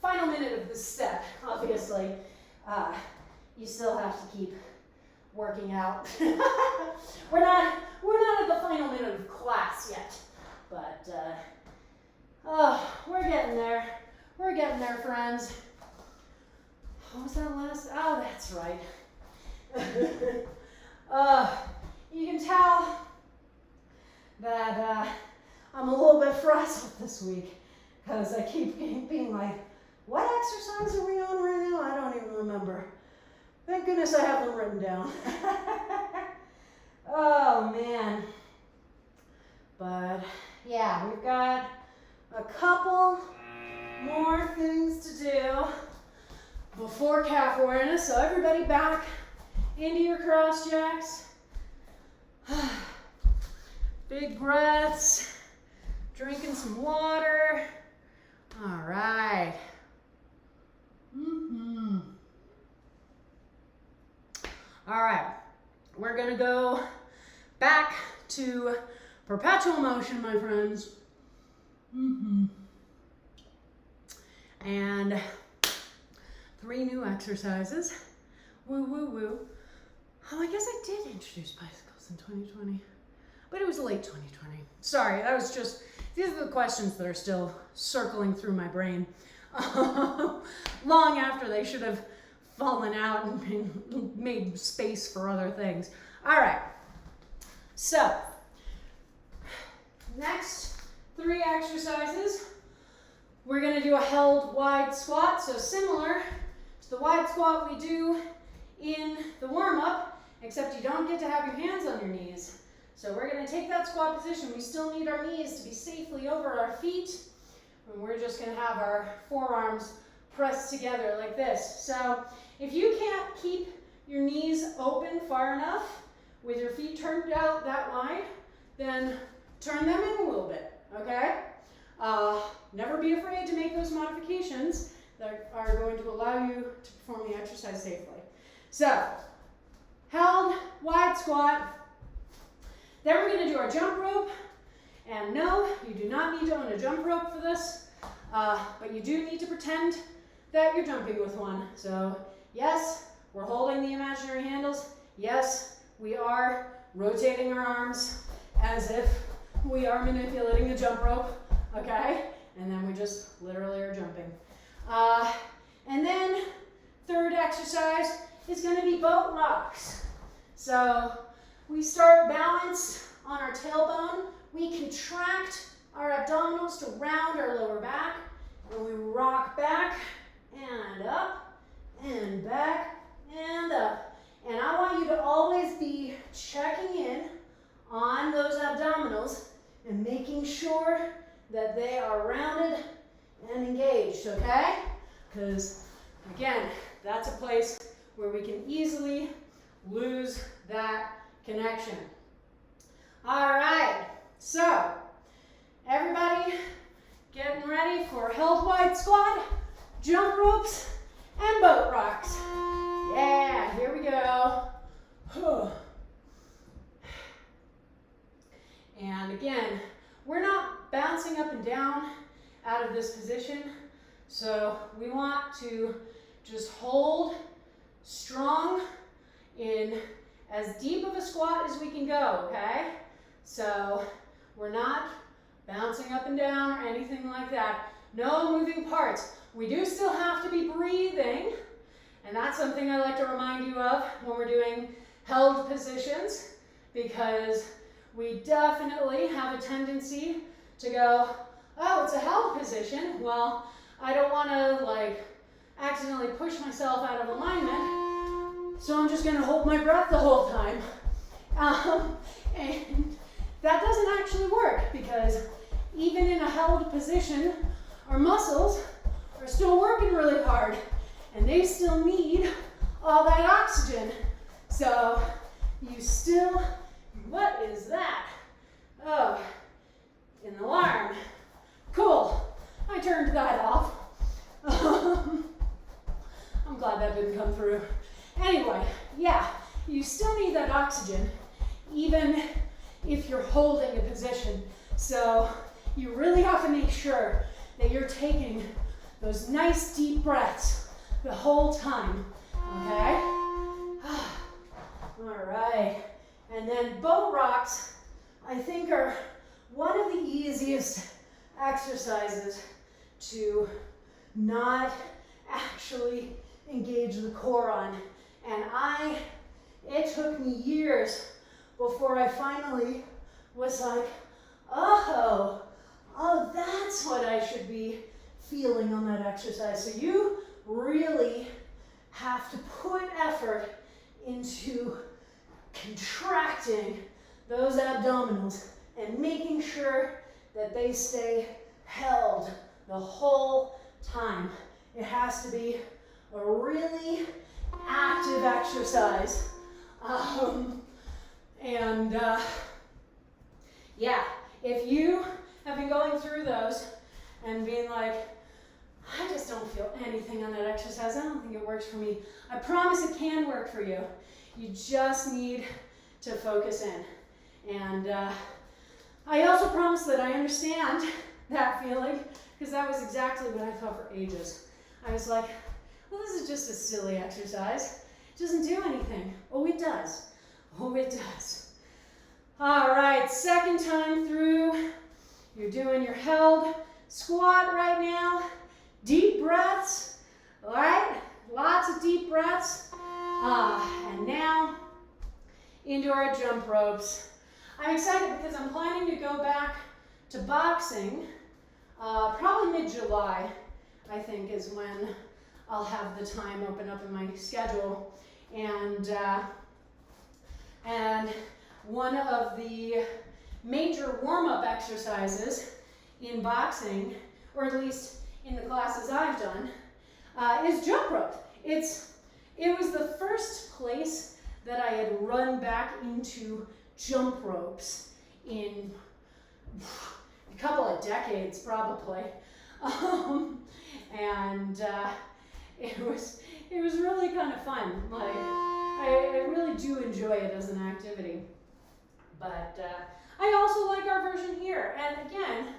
Final minute of this step, obviously. You still have to keep working out. We're not at the final minute of class yet, but we're getting there. We're getting there, friends. What was that last? Oh, that's right. You can tell that I'm a little bit frazzled this week, because I keep being like, what exercise are we on right now? I don't even remember. Thank goodness I have them written down. Oh, man. But, yeah, we've got a couple more things to do before calf awareness. So everybody back into your cross jacks. Big breaths. Drinking some water. All right. All right. We're going to go back to perpetual motion, my friends. And 3 new exercises. Woo, woo, woo. Oh, I guess I did introduce bicycles in 2020, but it was late 2020. Sorry, that was just, these are the questions that are still circling through my brain long after they should have fallen out and made space for other things. All right, so next 3 exercises. We're going to do a held wide squat, so similar to the wide squat we do in the warm-up, except you don't get to have your hands on your knees. So we're going to take that squat position. We still need our knees to be safely over our feet, and we're just going to have our forearms pressed together like this. So if you can't keep your knees open far enough with your feet turned out that wide, then turn them in a little bit, okay? Never be afraid to make those modifications that are going to allow you to perform the exercise safely. So, held wide squat. Then we're going to do our jump rope. And no, you do not need to own a jump rope for this, but you do need to pretend that you're jumping with one. So, yes, we're holding the imaginary handles. Yes, we are rotating our arms as if we are manipulating the jump rope, okay? And then we just literally are jumping. And then third exercise is going to be boat rocks. So we start balanced on our tailbone. We contract our abdominals to round our lower back, and we rock back and up and back and up. And I want you to always be checking in on those abdominals and making sure that they are rounded and engaged, okay? Because, again, that's a place where we can easily lose that connection. All right, so everybody getting ready for held wide squat, jump ropes, and boat rocks. Yeah, here we go. And again, we're not bouncing up and down out of this position, so we want to just hold strong in as deep of a squat as we can go, okay? So we're not bouncing up and down or anything like that. No moving parts. We do still have to be breathing, and that's something I like to remind you of when we're doing held positions, because we definitely have a tendency to go, oh, it's a held position. Well, I don't want to like accidentally push myself out of alignment, so I'm just going to hold my breath the whole time. And that doesn't actually work, because even in a held position, our muscles are still working really hard, and they still need all that oxygen. So you still, what is that? Oh, an alarm. Cool, I turned that off. I'm glad that didn't come through. Anyway, yeah, you still need that oxygen, even if you're holding a position. So you really have to make sure that you're taking those nice deep breaths the whole time, okay? All right, and then boat rocks, I think, are one of the easiest exercises to not actually engage the core on. And it took me years before I finally was like, oh, that's what I should be feeling on that exercise. So you really have to put effort into contracting those abdominals and making sure that they stay held the whole time. It has to be a really active exercise. Yeah, if you have been going through those and being like, I just don't feel anything on that exercise, I don't think it works for me, I promise it can work for you. You just need to focus in. And I also promise that I understand that feeling, because that was exactly what I thought for ages. I was like, well, this is just a silly exercise. It doesn't do anything. Oh, it does. Oh, it does. All right, second time through. You're doing your held squat right now. Deep breaths, all right? Lots of deep breaths. And now into our jump ropes. I'm excited because I'm planning to go back to boxing probably mid-July, I think, is when I'll have the time open up in my schedule. And one of the major warm-up exercises in boxing, or at least in the classes I've done, is jump rope. It was the first place that I had run back into jump ropes in a couple of decades, probably. It was really kind of fun. Like, I really do enjoy it as an activity. But I also like our version here. And again,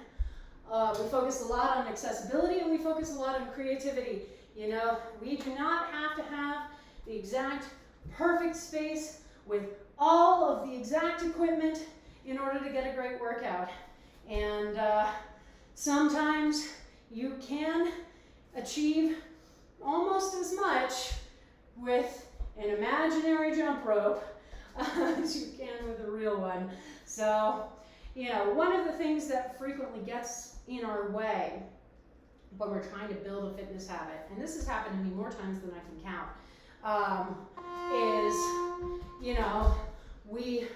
we focus a lot on accessibility and we focus a lot on creativity. You know, we do not have to have the exact perfect space with all of the exact equipment in order to get a great workout. And sometimes you can achieve almost as much with an imaginary jump rope as you can with a real one. So, you know, one of the things that frequently gets in our way but we're trying to build a fitness habit, and this has happened to me more times than I can count, we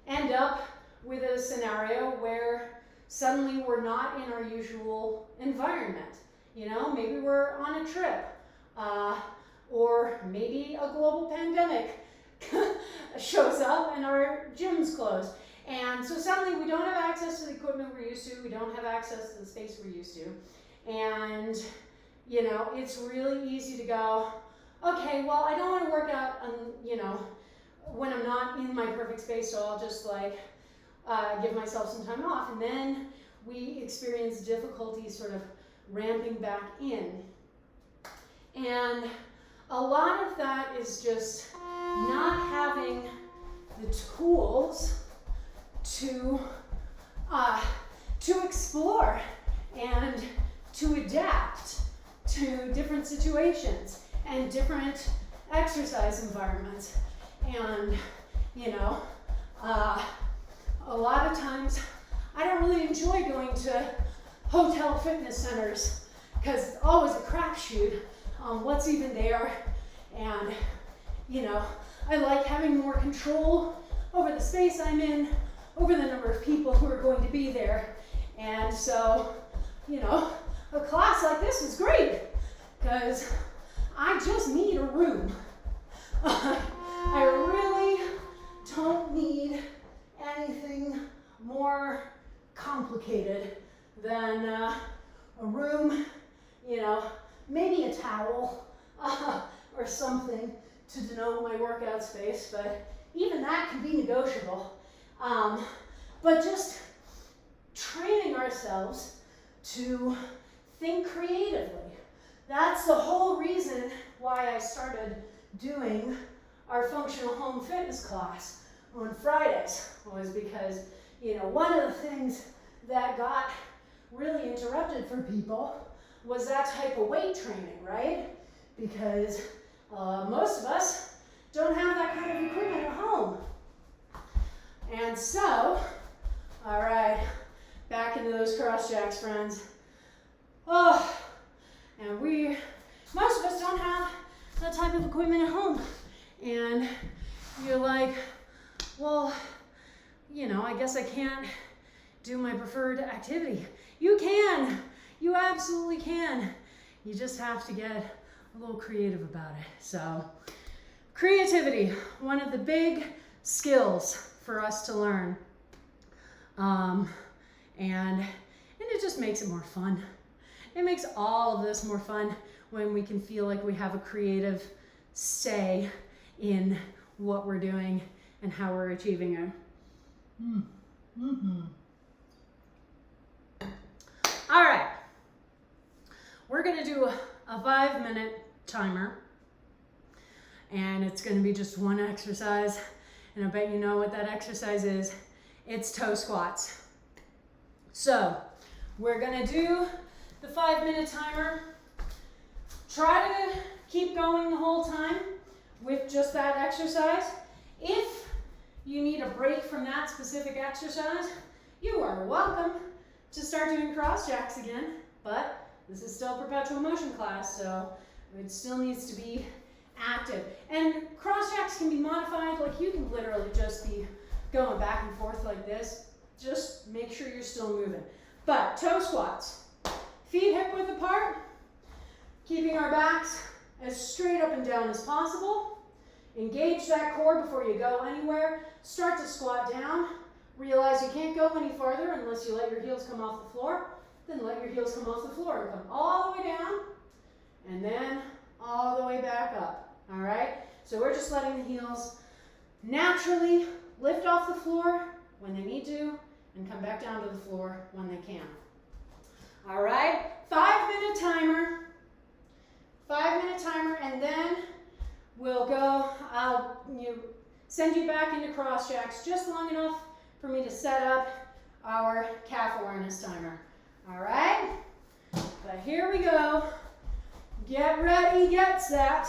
end up with a scenario where suddenly we're not in our usual environment. Maybe we're on a trip, or maybe a global pandemic shows up and our gym's closed. And so suddenly we don't have access to the equipment we're used to, we don't have access to the space we're used to. And, it's really easy to go, okay, well, I don't want to work out, when I'm not in my perfect space, so I'll just give myself some time off. And then we experience difficulty sort of ramping back in. And a lot of that is just not having the tools to explore and to adapt to different situations and different exercise environments. And, a lot of times I don't really enjoy going to hotel fitness centers because it's always a crapshoot on what's even there. And, I like having more control over the space I'm in, over the number of people who are going to be there. And so, a class like this is great because I just need a room. I really don't need anything more complicated than a room, maybe a towel or something to denote my workout space, but even that can be negotiable. But just training ourselves to think creatively. That's the whole reason why I started doing our functional home fitness class on Fridays, was because, one of the things that got really interrupted for people was that type of weight training, right? Because most of us don't have that kind of equipment at home. And so, all right, back into those cross jacks, friends. Oh, and most of us don't have that type of equipment at home. And you're like, well, I guess I can't do my preferred activity. You can. You absolutely can. You just have to get a little creative about it. So, creativity, one of the big skills for us to learn. And it just makes it more fun. It makes all of this more fun when we can feel like we have a creative say in what we're doing and how we're achieving it. All right, we're gonna do a 5-minute timer, and it's gonna be just one exercise, and I bet you know what that exercise is. It's toe squats. So we're gonna do the 5-minute timer. Try to keep going the whole time with just that exercise. If you need a break from that specific exercise, you are welcome to start doing cross jacks again, but this is still perpetual motion class, so it still needs to be active. And cross jacks can be modified, like you can literally just be going back and forth like this. Just make sure you're still moving. But toe squats, feet hip width apart, keeping our backs as straight up and down as possible. Engage that core before you go anywhere. Start to squat down. Realize you can't go any farther unless you let your heels come off the floor. Then let your heels come off the floor and come all the way down, and then all the way back up. All right? So we're just letting the heels naturally lift off the floor when they need to and come back down to the floor when they can. All right? 5-minute timer. 5-minute timer, and then we'll go, I'll send you back into cross jacks just long enough for me to set up our calf awareness timer. All right? But here we go. Get ready, get set,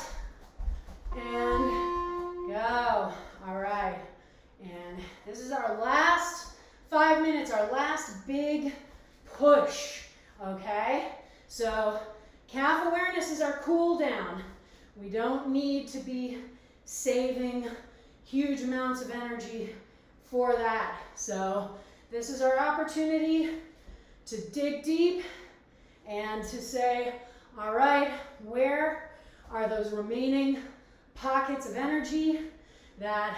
and go. All right. And this is our last 5 minutes, our last big push, okay? So calf awareness is our cool down. We don't need to be saving huge amounts of energy for that. So this is our opportunity to dig deep and to say, all right, where are those remaining pockets of energy that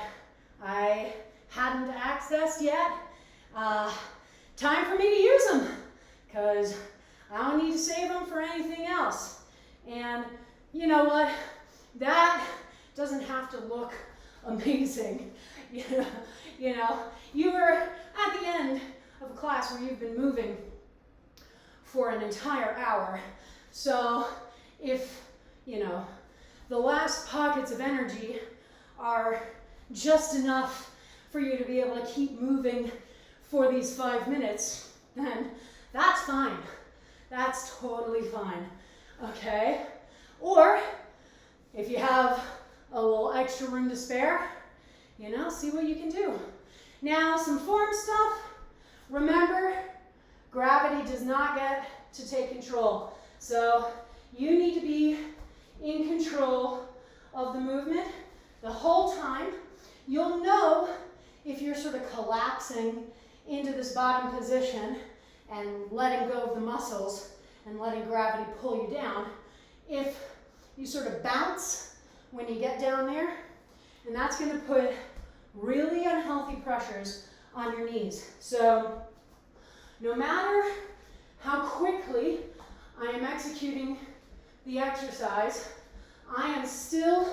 I hadn't accessed yet? Time for me to use them, because I don't need to save them for anything else. And you know what? That doesn't have to look amazing. You know, you are at the end of a class where you've been moving for an entire hour. So if, you know, the last pockets of energy are just enough for you to be able to keep moving for these 5 minutes, then that's fine. That's totally fine, okay? Or if you have a little extra room to spare, you know, see what you can do. Now, some form stuff. Remember, gravity does not get to take control. So you need to be in control of the movement the whole time. You'll know if you're sort of collapsing into this bottom position and letting go of the muscles and letting gravity pull you down. If you sort of bounce when you get down there, and that's going to put really unhealthy pressures on your knees. So no matter how quickly I am executing the exercise, I am still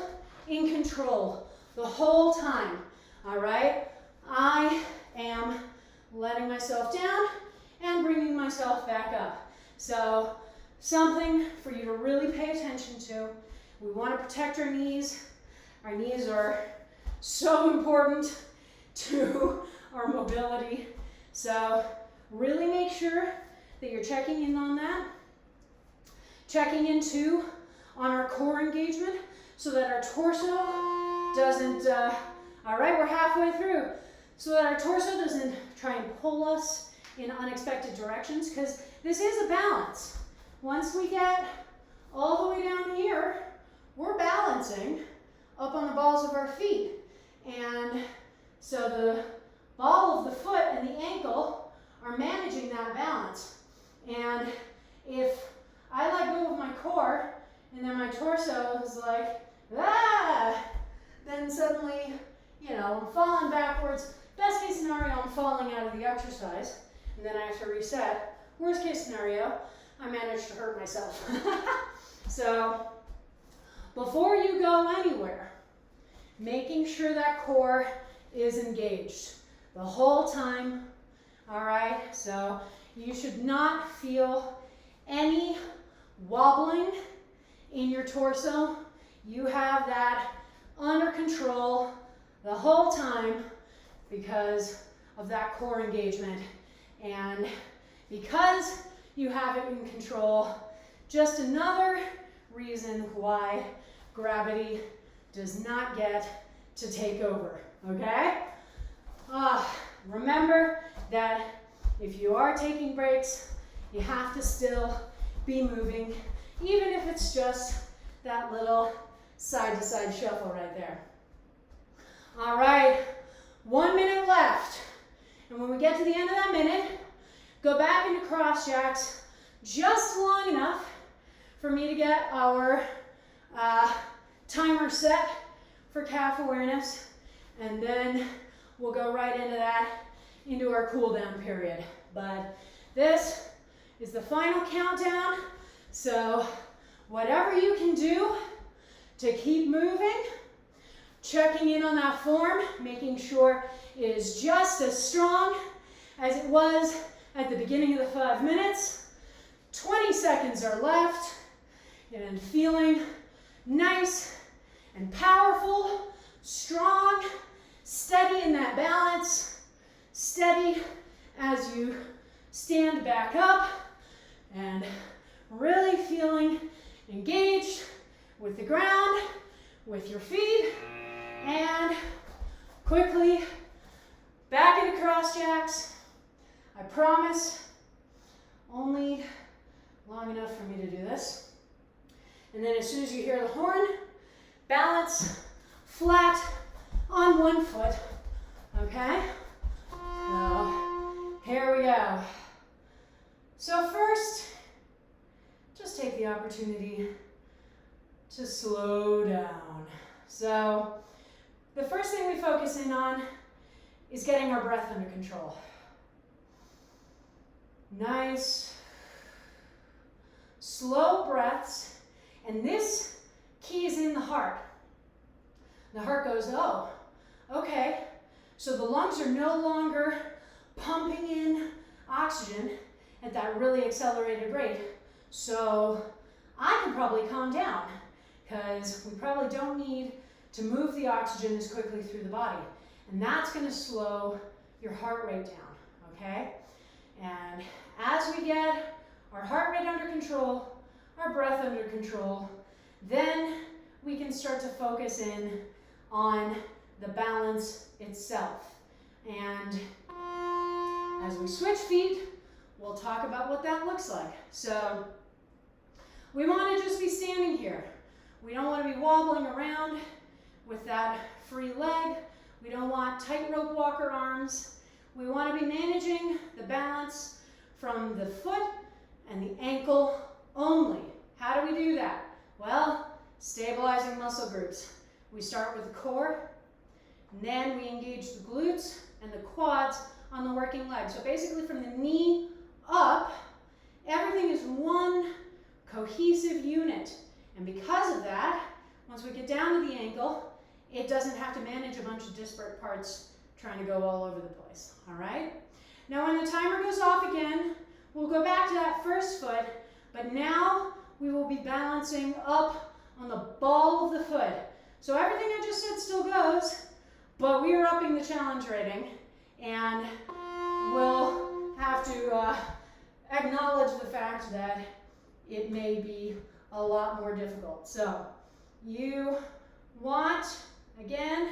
in control the whole time, all right? I am letting myself down and bringing myself back up. So something for you to really pay attention to. We want to protect our knees. Our knees are so important to our mobility. So really make sure that you're checking in on that. Checking in too on our core engagement so that our torso doesn't, all right, we're halfway through, so that our torso doesn't try and pull us in unexpected directions, because this is a balance. Once we get all the way down here, we're balancing up on the balls of our feet. And so the ball of the foot and the ankle are managing that balance. And if I let go of my core and then my torso is like, ah, then suddenly, you know, I'm falling backwards. Best case scenario, I'm falling out of the exercise, and then I have to reset. Worst case scenario, I managed to hurt myself. So before you go anywhere, making sure that core is engaged the whole time, all right? So you should not feel any wobbling in your torso. You have that under control the whole time because of that core engagement. And because you have it in control, just another reason why gravity does not get to take over, okay? Remember that if you are taking breaks, you have to still be moving, even if it's just that little side-to-side shuffle right there. All right, 1 minute left. And when we get to the end of that minute, go back into cross jacks just long enough for me to get our timer set for calf awareness, and then we'll go right into that, into our cool down period. But this is the final countdown, so whatever you can do to keep moving, checking in on that form, making sure it is just as strong as it was at the beginning of the 5 minutes. 20 seconds are left, and feeling nice and powerful, strong, steady in that balance, steady as you stand back up, and really feeling engaged with the ground, with your feet, and quickly back into cross jacks. I promise only long enough for me to do this. And then as soon as you hear the horn, balance flat on one foot, okay? So here we go. So first, just take the opportunity to slow down. So the first thing we focus in on is getting our breath under control. Nice, slow breaths, and this keys in the heart. The heart goes, oh, okay, so the lungs are no longer pumping in oxygen at that really accelerated rate, so I can probably calm down because we probably don't need to move the oxygen as quickly through the body. And that's going to slow your heart rate down, okay? And as we get our heart rate under control, our breath under control, then we can start to focus in on the balance itself. And as we switch feet, we'll talk about what that looks like. So we want to just be standing here. We don't want to be wobbling around with that free leg. We don't want tightrope walker arms. We want to be managing the balance from the foot and the ankle only. How do we do that? Well, stabilizing muscle groups. We start with the core, and then we engage the glutes and the quads on the working leg. So basically from the knee up, everything is one cohesive unit. And because of that, once we get down to the ankle, it doesn't have to manage a bunch of disparate parts trying to go all over the place, all right? Now when the timer goes off again, we'll go back to that first foot, but now we will be balancing up on the ball of the foot. So everything I just said still goes, but we are upping the challenge rating, and we'll have to acknowledge the fact that it may be a lot more difficult. So you want, again,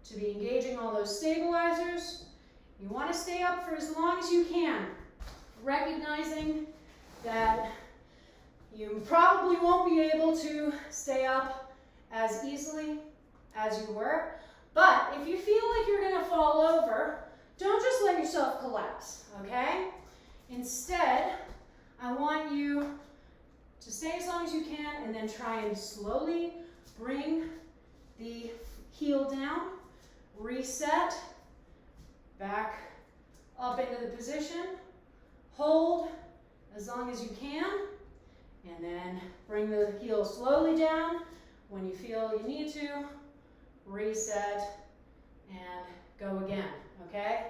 to be engaging all those stabilizers. You want to stay up for as long as you can, recognizing that you probably won't be able to stay up as easily as you were, but if you feel like you're going to fall over, don't just let yourself collapse, okay? Instead, I want you to stay as long as you can and then try and slowly bring the heel down, reset, back up into the position, hold as long as you can, and then bring the heel slowly down. When you feel you need to, reset and go again, okay?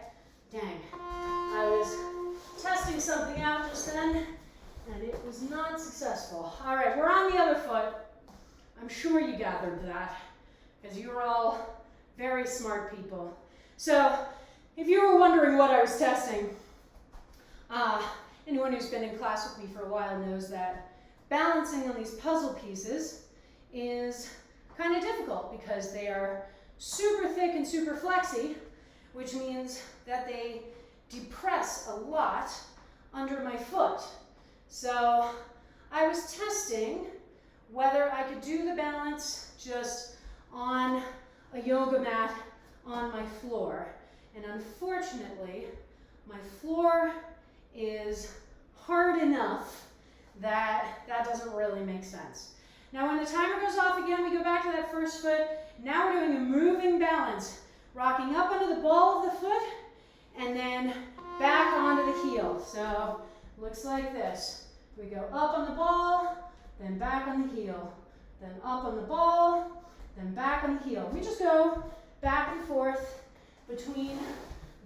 Dang, I was testing something out just then and it was not successful. All right, we're on the other foot. I'm sure you gathered that because you're all very smart people. So if you were wondering what I was testing, anyone who's been in class with me for a while knows that balancing on these puzzle pieces is kind of difficult because they are super thick and super flexy, which means that they depress a lot under my foot. So I was testing whether I could do the balance just on a yoga mat on my floor. And unfortunately, my floor is hard enough that that doesn't really make sense. Now when the timer goes off again, we go back to that first foot. Now we're doing a moving balance, rocking up onto the ball of the foot and then back onto the heel. So looks like this. We go up on the ball, then back on the heel, then up on the ball, then back on the heel. We just go back and forth between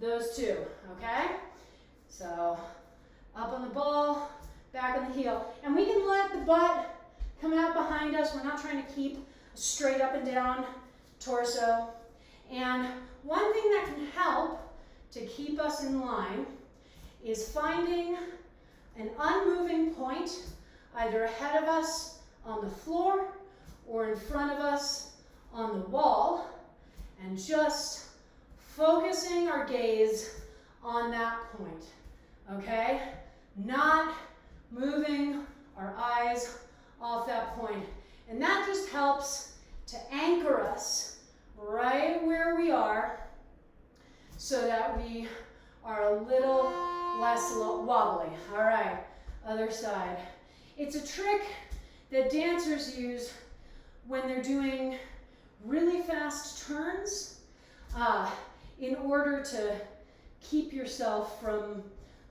those two, okay? So up on the ball, back on the heel. And we can let the butt come out behind us. We're not trying to keep a straight up and down torso. And one thing that can help to keep us in line is finding an unmoving point either ahead of us on the floor or in front of us on the wall, and just focusing our gaze on that point, okay? Not moving our eyes off that point. And that just helps to anchor us right where we are so that we are a little less wobbly. All right, other side. It's a trick that dancers use when they're doing really fast turns in order to keep yourself from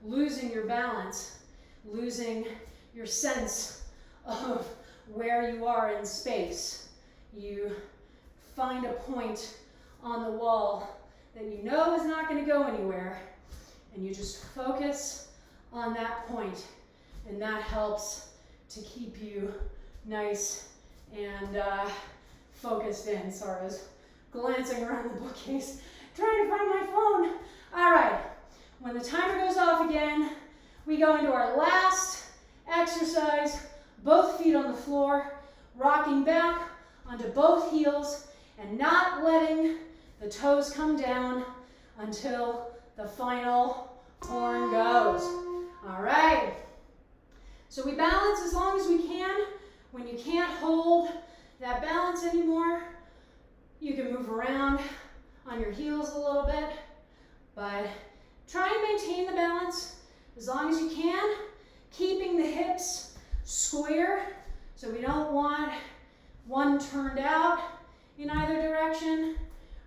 losing your balance, losing your sense of where you are in space. You find a point on the wall that you know is not going to go anywhere, and you just focus on that point, and that helps to keep you nice and focused in. Sorry, I was glancing around the bookcase trying to find my phone. All right, when the timer goes off again, we go into our last exercise, both feet on the floor, rocking back onto both heels and not letting the toes come down until the final horn goes. All right, so we balance as long as we can. When you can't hold that balance anymore, you can move around on your heels a little bit, but try and maintain the balance as long as you can, keeping the hips square, so we don't want one turned out in either direction.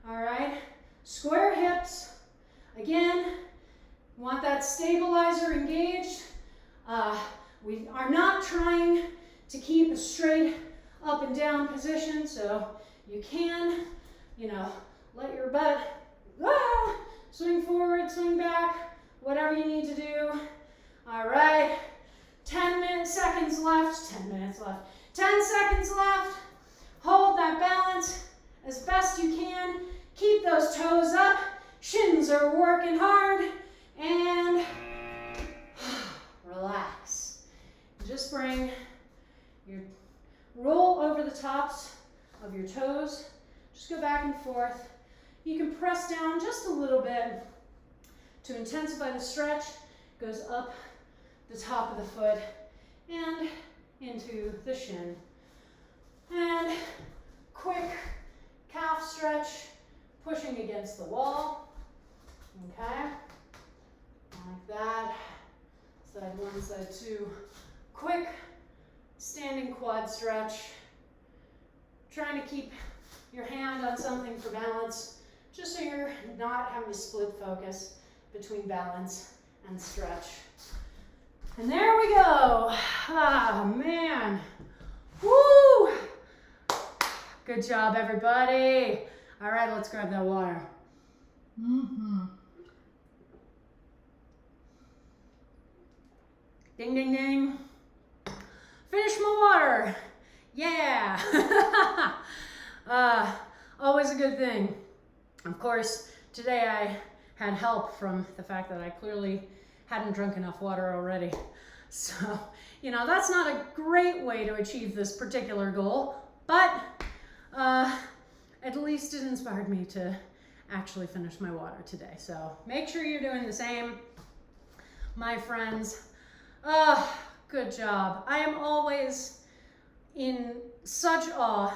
All right, square hips. Again, want that stabilizer engaged. We are not trying to keep a straight up and down position, so you can, let your butt swing forward, swing back, whatever you need to do. All right, 10 seconds left, 10 minutes left, 10 seconds left. Hold that balance as best you can. Keep those toes up, shins are working hard, and relax. Just bring your roll over the tops of your toes. Just go back and forth. You can press down just a little bit to intensify the stretch. Goes up the top of the foot and into the shin. And quick calf stretch, pushing against the wall. Okay, like that. Side one, side two. Quick standing quad stretch. Trying to keep your hand on something for balance, just so you're not having to split focus between balance and stretch. And there we go. Ah, man. Woo! Good job, everybody. All right, let's grab that water. Ding, ding, ding. Finish my water. Yeah. Always a good thing. Of course, today I had help from the fact that I clearly hadn't drunk enough water already. So, that's not a great way to achieve this particular goal, but at least it inspired me to actually finish my water today. So make sure you're doing the same, my friends. Good job. I am always in such awe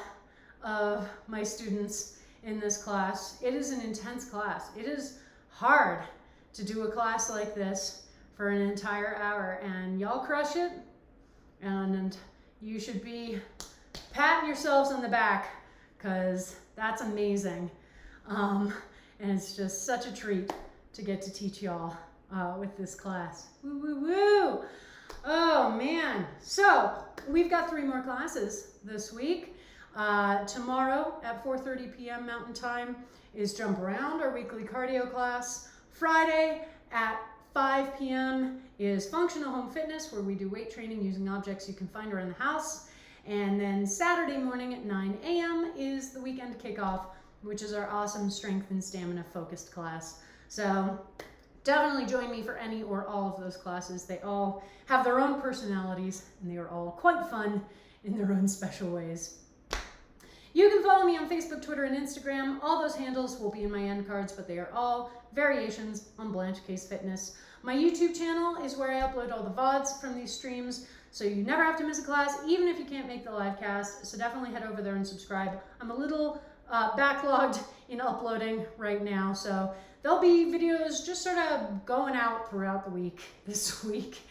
of my students in this class. It is an intense class. It is hard to do a class like this for an entire hour, and y'all crush it, and you should be patting yourselves on the back, because that's amazing. And it's just such a treat to get to teach y'all with this class. Woo, woo, woo. Oh man. So we've got 3 more classes this week. Tomorrow at 4:30 p.m. Mountain Time is Jump Around, our weekly cardio class. Friday at 5 p.m. is Functional Home Fitness, where we do weight training using objects you can find around the house. And then Saturday morning at 9 a.m. is the weekend kickoff, which is our awesome strength and stamina focused class. So definitely join me for any or all of those classes. They all have their own personalities, and they are all quite fun in their own special ways. You can follow me on Facebook, Twitter, and Instagram. All those handles will be in my end cards, but they are all variations on Blanche Case Fitness. My YouTube channel is where I upload all the VODs from these streams, so you never have to miss a class, even if you can't make the live cast. So definitely head over there and subscribe. I'm a little backlogged in uploading right now, so there'll be videos just sort of going out throughout the week this week.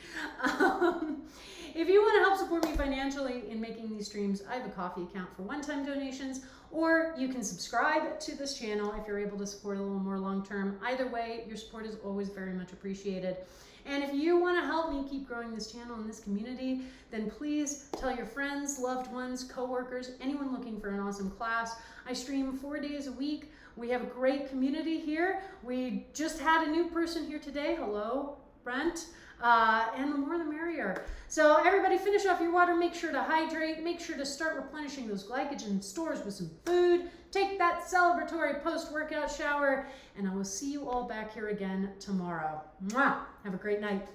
If you want to help support me financially in making these streams, I have a Ko-fi account for one-time donations, or you can subscribe to this channel if you're able to support a little more long-term. Either way, your support is always very much appreciated. And if you want to help me keep growing this channel and this community, then please tell your friends, loved ones, coworkers, anyone looking for an awesome class. I stream 4 days a week. We have a great community here. We just had a new person here today. Hello, Brent. And the more the merrier. So everybody finish off your water, make sure to hydrate, make sure to start replenishing those glycogen stores with some food, take that celebratory post-workout shower, and I will see you all back here again tomorrow. Mwah! Have a great night.